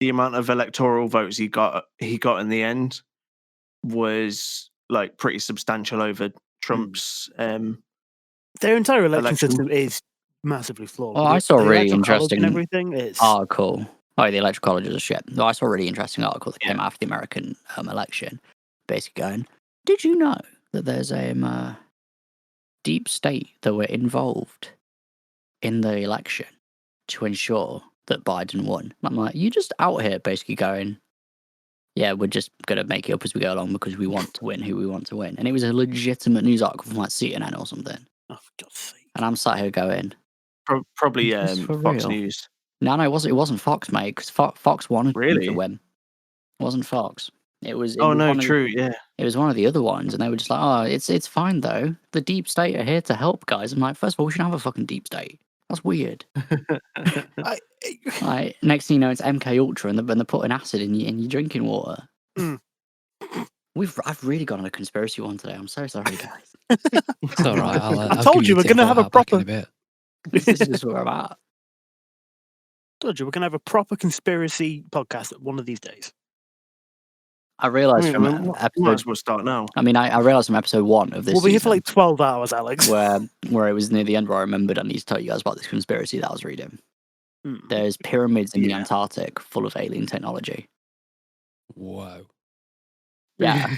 the amount of electoral votes he got in the end was like pretty substantial over Trump's. Their entire election system is massively flawed. Oh, I saw a really interesting and everything. Article. Oh, the electoral colleges are shit. No, I saw a really interesting article that came after the American election, basically going, "Did you know that there's a deep state that were involved in the election to ensure that Biden won?" And I'm like, you just out here basically going, "Yeah, we're just gonna make it up as we go along because we want to win who we want to win." And it was a legitimate news article from like CNN or something. Oh, for God's sake! And I'm sat here going, probably Fox News. No, it wasn't Fox, mate, because Fox wanted to win. It wasn't Fox. It was. True, yeah. It was one of the other ones, and they were just like, "Oh, it's fine though. The deep state are here to help, guys." I'm like, first of all, we shouldn't have a fucking deep state. That's weird. Next thing you know, it's MK Ultra, and they're putting acid in your drinking water. I've really gone on a conspiracy one today. I'm so sorry, guys. It's all right. I told you we're gonna have a proper. This is just where I'm at. Told you we're gonna have a proper conspiracy podcast one of these days. I realised from might as well start now. I mean, I realised from episode 1 of this. We'll be here for like 12 hours, Alex. Where it was near the end where I remembered I need to tell you guys about this conspiracy that I was reading. There's pyramids in the Antarctic full of alien technology. Whoa. Yeah.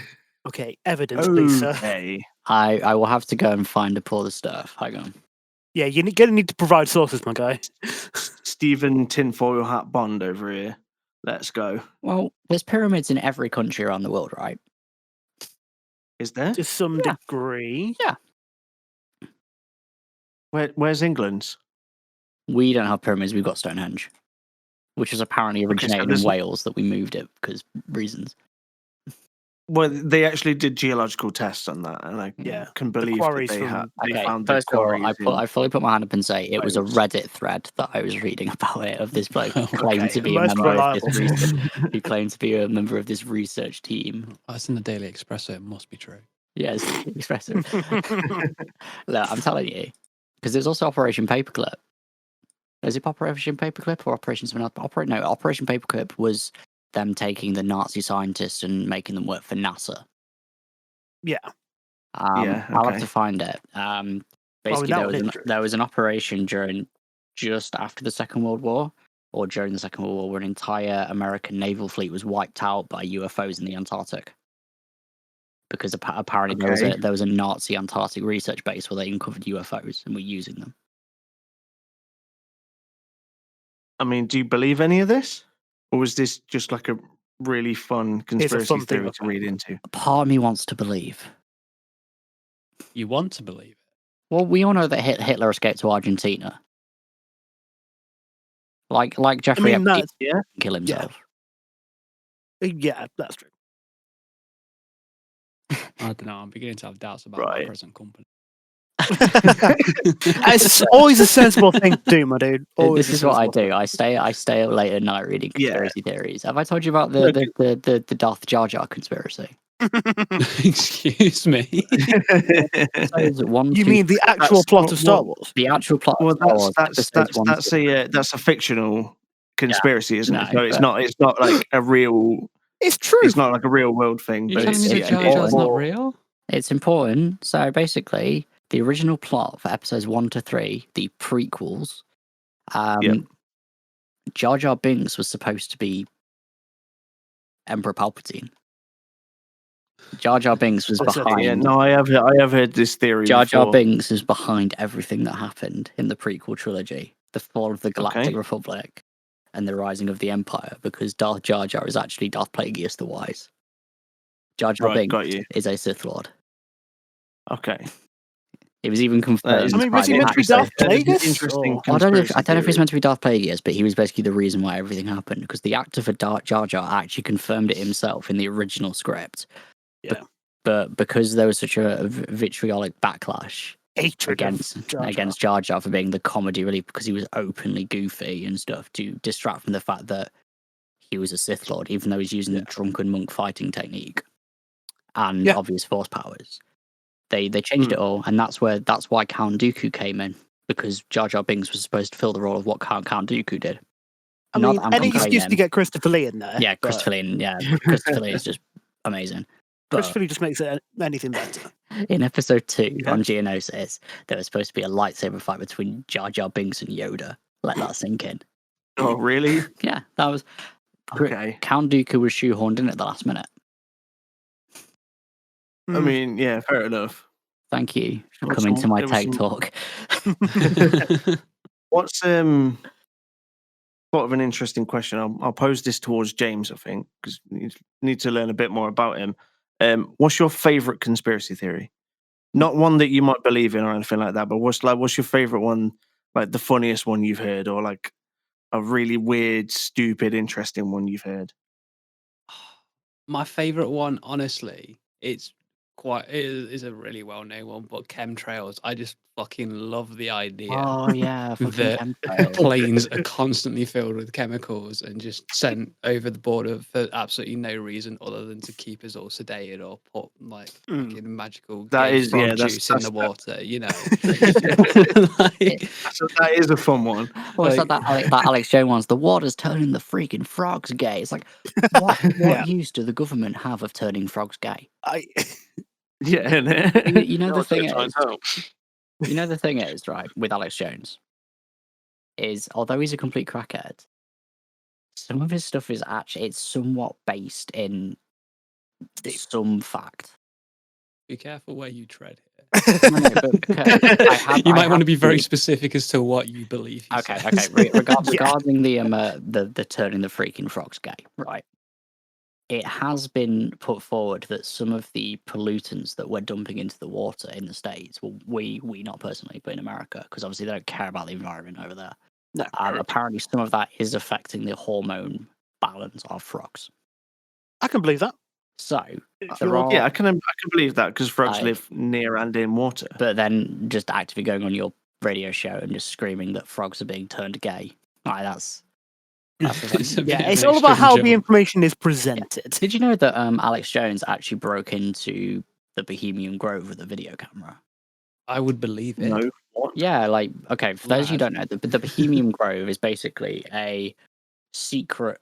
Okay, evidence, please, sir. I will have to go and find all the stuff. Hang on. Yeah, you're gonna need to provide sources, my guy. Stephen Tinfoil Hat Bond over here. Let's go. Well, there's pyramids in every country around the world, right? Is there? To some degree. Yeah. Where's England's? We don't have pyramids, we've got Stonehenge. Which was apparently originated in Wales that we moved it because reasons. Well, they actually did geological tests on that, and I can believe that they found the quarries. I fully put my hand up and say it was a Reddit thread that I was reading about it of this bloke who claimed to be a member of this research, who claimed to be a member of this research team. That's in the Daily Express, so it must be true. Yes, expressive. Look, I'm telling you, because there's also Operation Paperclip. Is it Operation Paperclip or Operation something else? No, Operation Paperclip was them taking the Nazi scientists and making them work for NASA. Yeah. I'll have to find it. Basically, there was an operation just after the Second World War, or during the Second World War, where an entire American naval fleet was wiped out by UFOs in the Antarctic. Because apparently there was a Nazi Antarctic research base where they uncovered UFOs and were using them. I mean, do you believe any of this? Or was this just like a really fun conspiracy theory to read into? Part of me wants to believe. You want to believe it? Well, we all know that Hitler escaped to Argentina. Like Jeffrey Epstein kill himself. Yeah, that's true. I don't know. I'm beginning to have doubts about my present company. It's always a sensible thing to do, my dude. This is what I do. I stay up late at night reading conspiracy theories. Have I told you about the Darth Jar Jar conspiracy? Excuse me. You mean the actual plot of Star Wars? The actual plot. Well, that's a fictional conspiracy, isn't it? So it's not like a real. It's true. It's not like a real world thing. You're telling me that Jar Jar's not real? It's important. So basically, the original plot for episodes 1 to 3, the prequels, Jar Jar Binks was supposed to be Emperor Palpatine. Jar Jar Binks was behind. Yeah, no, I have heard this theory. Jar Jar Binks is behind everything that happened in the prequel trilogy, the fall of the Galactic Republic, and the Rising of the Empire, because Darth Jar Jar is actually Darth Plagueis the Wise. Jar Jar Right, Binks got you. is a Sith Lord. Okay. It was even confirmed. I mean, was he by meant to be actor. Darth Plagueis? Interesting. I don't know if conspiracy he's theory. meant to be Darth Plagueis, but he was basically the reason why everything happened, because the actor for Darth Jar Jar actually confirmed it himself in the original script. Yeah. But because there was such a vitriolic backlash Hatred against Jar Jar. Jar Jar for being the comedy relief, because he was openly goofy and stuff, to distract from the fact that he was a Sith Lord, even though he's using the drunken monk fighting technique and obvious force powers. They changed it all, and that's why Count Dooku came in, because Jar Jar Binks was supposed to fill the role of what Count Dooku did. I mean, any excuse to get Christopher Lee in there. Yeah, Christopher Lee. Yeah, Christopher Lee is just amazing. Christopher Lee just makes it anything better. In episode 2 on Geonosis, there was supposed to be a lightsaber fight between Jar Jar Binks and Yoda. Let that sink in. Oh, really? Yeah, that was Okay. Count Dooku was shoehorned in at the last minute. I mean, yeah, fair enough. Thank you for coming to my TED talk. What's sort of an interesting question? I'll pose this towards James, I think, because you need to learn a bit more about him. What's your favorite conspiracy theory? Not one that you might believe in or anything like that, but what's your favorite one? Like the funniest one you've heard, or like a really weird, stupid, interesting one you've heard? My favorite one, honestly, it is a really well-known one, but chemtrails. I just fucking love the idea. Oh yeah, that planes are constantly filled with chemicals and just sent over the border for absolutely no reason other than to keep us all sedated or put like fucking magical frog juice in the water, you know. That is a fun one. Well, it's like that Alex Jones one's, the water's turning the freaking frogs gay. It's like, what use do the government have of turning frogs gay? Yeah, you know the thing is, you know the thing is, right, with Alex Jones, is although he's a complete crackhead, some of his stuff is actually, it's somewhat based in some fact. Be careful where you tread here. You might want to be very specific as to what you believe. Okay. Regarding the turning the freaking frogs gay, right? It has been put forward that some of the pollutants that we're dumping into the water in the States, well, we not personally, but in America, because obviously they don't care about the environment over there. No, apparently some of that is affecting the hormone balance of frogs. I can believe that. So I can believe that, because frogs live near and in water. But then just actively going on your radio show and just screaming that frogs are being turned gay, that's it's all about how the information is presented. Did you know that Alex Jones actually broke into the Bohemian Grove with a video camera? I would believe it. No, what? Yeah, like, okay, for those who don't know, the Bohemian Grove is basically a secret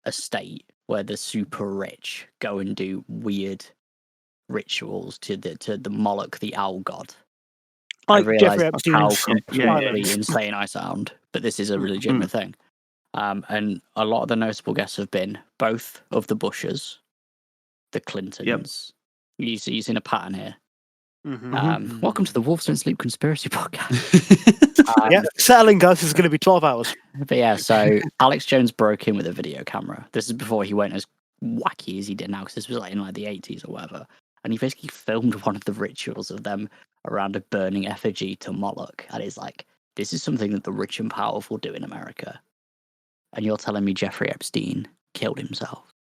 estate where the super rich go and do weird rituals to the Moloch, the owl god. I realise how completely insane I sound, but this is a legitimate thing. And a lot of the notable guests have been both of the Bushes, the Clintons. You've seen a pattern here. Welcome to the Wolves Don't Sleep Conspiracy Podcast. Settling, guys. This is going to be 12 hours. But yeah, so Alex Jones broke in with a video camera. This is before he went as wacky as he did now, because this was like in like the 80s or whatever. And he basically filmed one of the rituals of them around a burning effigy to Moloch. And it's like, this is something that the rich and powerful do in America. And you're telling me Jeffrey Epstein killed himself?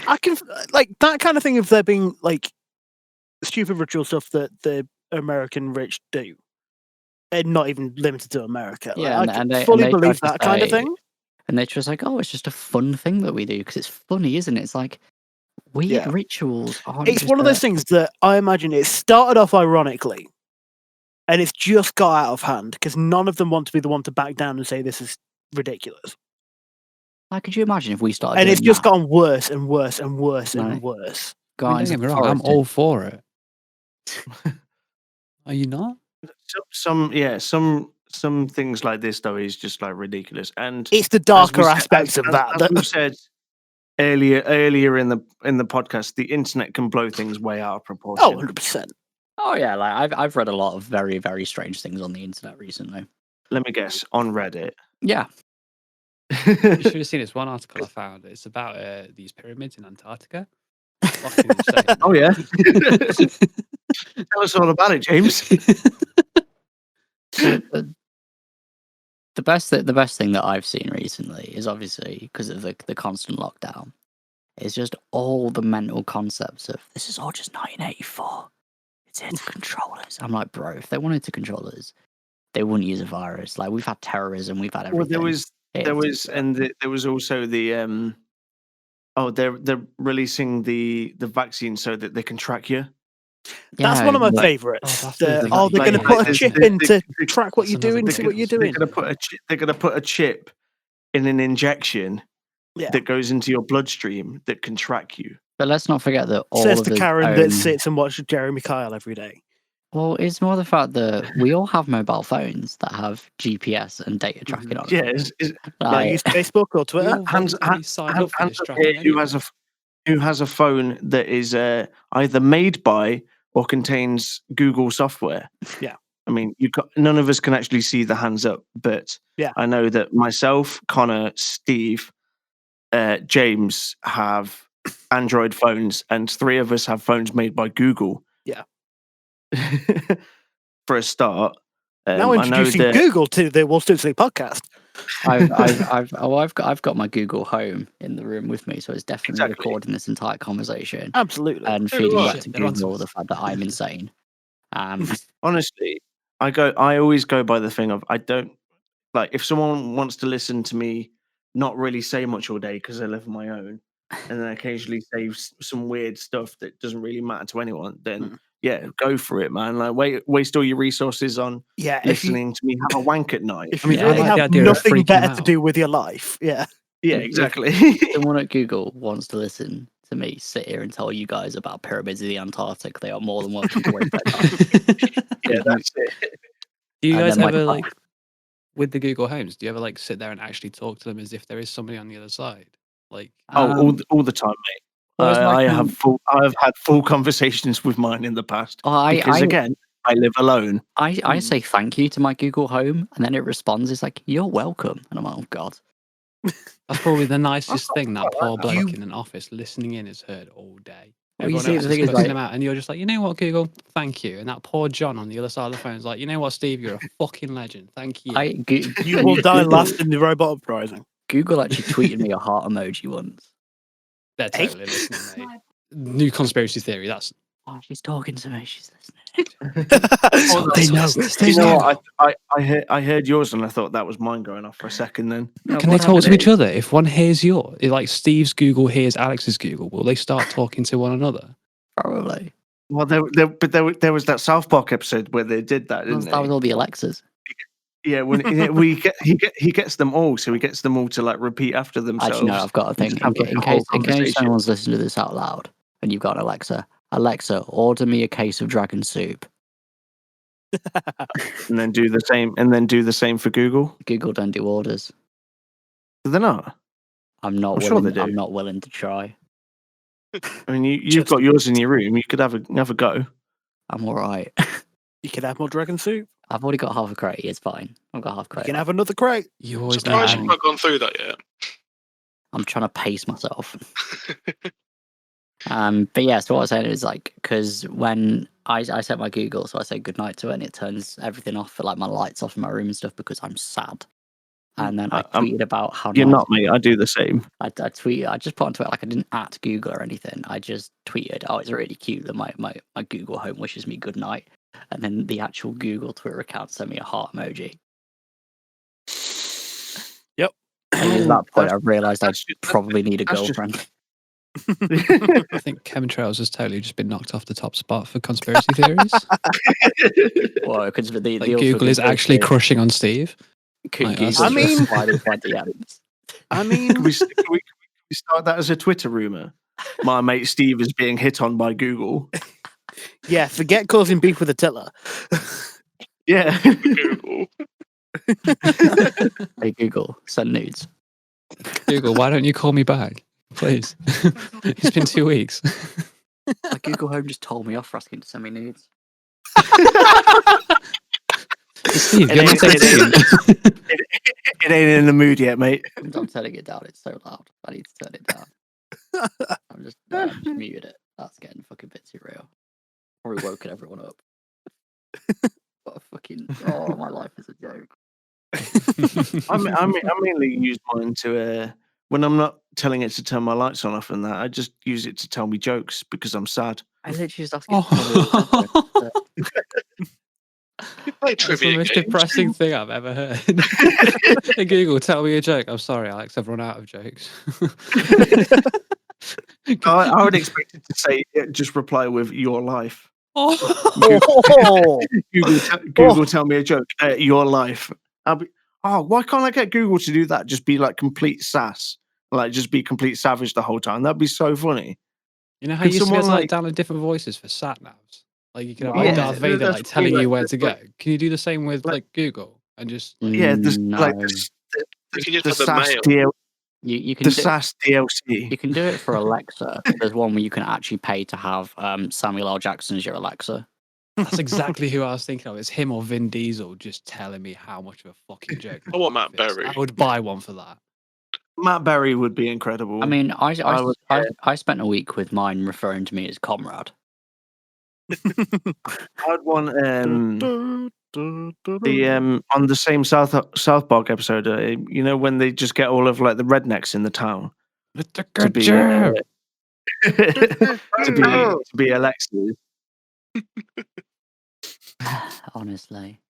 I can, like, that kind of thing, if there being, like, stupid ritual stuff that the American rich do, and not even limited to America. Yeah, like, I fully believe that kind of thing. And they're just like, oh, it's just a fun thing that we do, because it's funny, isn't it? It's like, weird rituals aren't It's one of those things that I imagine it started off ironically, and it's just got out of hand, because none of them want to be the one to back down and say this is ridiculous. Like, could you imagine if we started? And it's just gotten worse and worse and worse and worse. Guys, don't get me wrong, I'm all for it. Are you not? Some things like this though is just like ridiculous, and it's the darker aspects of that. As we said earlier in the podcast, the internet can blow things way out of proportion. Oh, 100%. Oh yeah, like I've read a lot of very, very strange things on the internet recently. Let me guess, on Reddit. Yeah. You should have seen this one article I found. It's about these pyramids in Antarctica. Fucking insane. Oh yeah. Tell us all about it, James. The best thing that I've seen recently is obviously because of the constant lockdown. It's just all the mental concepts of this is all just 1984. It's here to control us. I'm like, bro, if they wanted to control us, they wouldn't use a virus. Like we've had terrorism, we've had everything. Well, there was also the they're releasing the vaccine so that they can track you. That's one of my favourites. They're going to put a chip in to track what you're doing, see what you're doing. They're going to put a chip in an injection that goes into your bloodstream that can track you. But let's not forget that all says of the Karen that sits and watches Jeremy Kyle every day. Well, it's more the fact that we all have mobile phones that have GPS and data tracking on Yeah, it. I use Facebook or Twitter. Who has a phone that is either made by or contains Google software? Yeah. I mean, none of us can actually see the hands up, but I know that myself, Connor, Steve, James have Android phones, and 3 of us have phones made by Google. Yeah. For a start. Now introducing Google to the Wolf Don't Sleep podcast. I've got my Google Home in the room with me, so it's definitely recording this entire conversation. Absolutely. And feeding back to Google the fact that I'm insane. Honestly, I always go by the thing of I don't like if someone wants to listen to me not really say much all day because I live on my own, and then occasionally say some weird stuff that doesn't really matter to anyone, then go for it, man. Like waste all your resources on listening to me have a wank at night. If you really have nothing better to do with your life, yeah, exactly. If someone at Google wants to listen to me sit here and tell you guys about pyramids of the Antarctic, they are more than welcome to waste their time. Yeah, that's it. Do you guys ever with the Google Homes? Do you ever sit there and actually talk to them as if there is somebody on the other side? All the time, mate. I have had full conversations with mine in the past because again, I live alone. I say thank you to my Google Home, and then it responds. It's like, you're welcome, and I'm like, oh god. That's probably the nicest thing that poor bloke in an office listening in has heard all day. Well, Everyone else is cussing them out, and you're just like, you know what, Google, thank you. And that poor John on the other side of the phone is like, you know what, Steve, you're a fucking legend. Thank you. You will die last in the robot uprising. Google actually tweeted me a heart emoji once. They're totally listening, mate. New conspiracy theory. That's. Oh, she's talking to me. She's listening. They know. You know what? I heard yours and I thought that was mine going off for a second. Then can they talk to each other? If one hears like Steve's Google hears Alex's Google, will they start talking to one another? Probably. Well, there was that South Park episode where they did that, didn't they? That was all the Alexas. Yeah, when he gets them all, so he gets them all to repeat after themselves. Actually, no, I've got a thing. In case someone's listening to this out loud, and you've got an Alexa, order me a case of dragon soup. and then do the same. And then do the same for Google. Google don't do orders. Do they not? I'm not willing to try. I mean, you've got yours in your room. You could have a go. I'm all right. You can have more dragon soup. I've already got half a crate. It's fine. I've got half a crate. You can have another crate. You always surprised you've not gone through that yet. I'm trying to pace myself. But yeah, so what I was saying is because when I set my Google, so I say goodnight to it, and it turns everything off for my lights off in my room and stuff because I'm sad. And then I tweeted about how you're not me. I do the same. I tweeted. I just put onto it I didn't at Google or anything. I just tweeted, "Oh, it's really cute that my Google Home wishes me good night." And then the actual Google Twitter account sent me a heart emoji. Yep. And at that point, I realised I probably need a girlfriend. I think Kevin Trails has totally just been knocked off the top spot for conspiracy theories. Well, because Google is actually crushing on Steve. I mean, can we start that as a Twitter rumor? My mate Steve is being hit on by Google. Yeah, forget causing beef with Attila. Yeah. Google. Hey Google, send nudes. Google, why don't you call me back, please? It's been 2 weeks. My Google Home just told me off for asking to send me nudes. Steev, you're not 18. It ain't in the mood yet, mate. I'm turning it down. It's so loud. I need to turn it down. I'm just muted it. That's getting fucking bit too real. Probably woken everyone up. What a fucking my life is a joke. I mainly use mine to when I'm not telling it to turn my lights on off and that. I just use it to tell me jokes because I'm sad. I literally just asked it to tell me Play That's trivia the most games. depressing thing I've ever heard. Hey, Google, tell me a joke. I'm sorry, Alex. I've run out of jokes. I would expect it to say, just reply with your life. Google tell me a joke. Your life. I'll be, why can't I get Google to do that? Just be like complete sass. Like, just be complete savage the whole time. That'd be so funny. You know how you used to be able to someone, download different voices for sat navs? Like you can have Yeah, Darth Vader that's like telling really you where like- to go. Can you do the same with like Google and just Yeah, no. You can just the have the SAS mail. You can the do, SAS DLC. you can do it for Alexa. There's one where you can actually pay to have Samuel L. Jackson as your Alexa. That's exactly who I was thinking of. It's him or Vin Diesel just telling me how much of a fucking joke. I want Matt this is. Berry. I would buy one for that. Matt Berry would be incredible. I mean, would, I spent a week with mine referring to me as comrade. I'd want the on the same South Park episode. You know when they just get all of like the rednecks in the town to be to be Alexis. Honestly,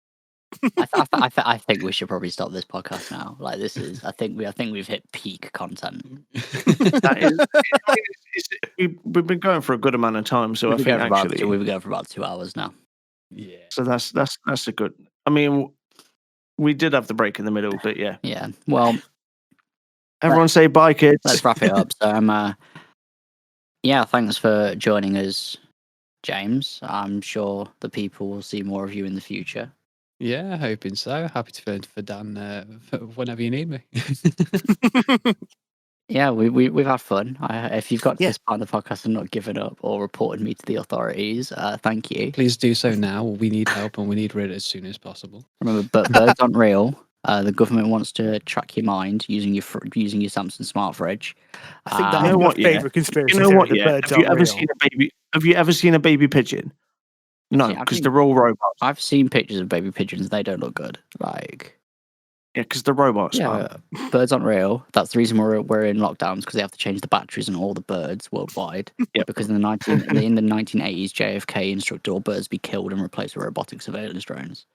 I think we should probably stop this podcast now. Like this is, I think we've hit peak content. We've been going for a good amount of time, so we've I think actually we've been going for about 2 hours now. Yeah. So that's a good. I mean, we did have the break in the middle, but yeah. Yeah. Well, everyone say bye, kids. Let's wrap it up. So yeah, thanks for joining us, James. I'm sure the people will see more of you in the future. Yeah, hoping so. Happy to fill in for Dan whenever you need me. Yeah, we've had fun. If you've got to this part of the podcast and not given up or reported me to the authorities, thank you. Please do so now. We need help and we need rid as soon as possible. Remember, birds aren't real. The government wants to track your mind using your Samsung smart fridge. I think that's You know my what, yeah? favourite conspiracy You know what? theory. Yeah. Birds Have you aren't ever real. seen a baby? Have you ever seen a baby pigeon? No, because they're all robots. I've seen pictures of baby pigeons. They don't look good. Like. Yeah, because they're robots. Yeah, birds aren't real. That's the reason we're in lockdowns, because they have to change the batteries on all the birds worldwide. Yeah. Because in the 1980s, JFK instructed all birds be killed and replaced with robotic surveillance drones.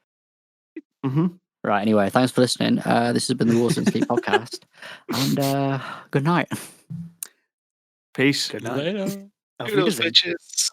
Mm-hmm. Right. Anyway, thanks for listening. This has been the Wolves and Sleep podcast, and good night. Peace. Good night. Later. Auf Kudos, Wiedersehen. bitches.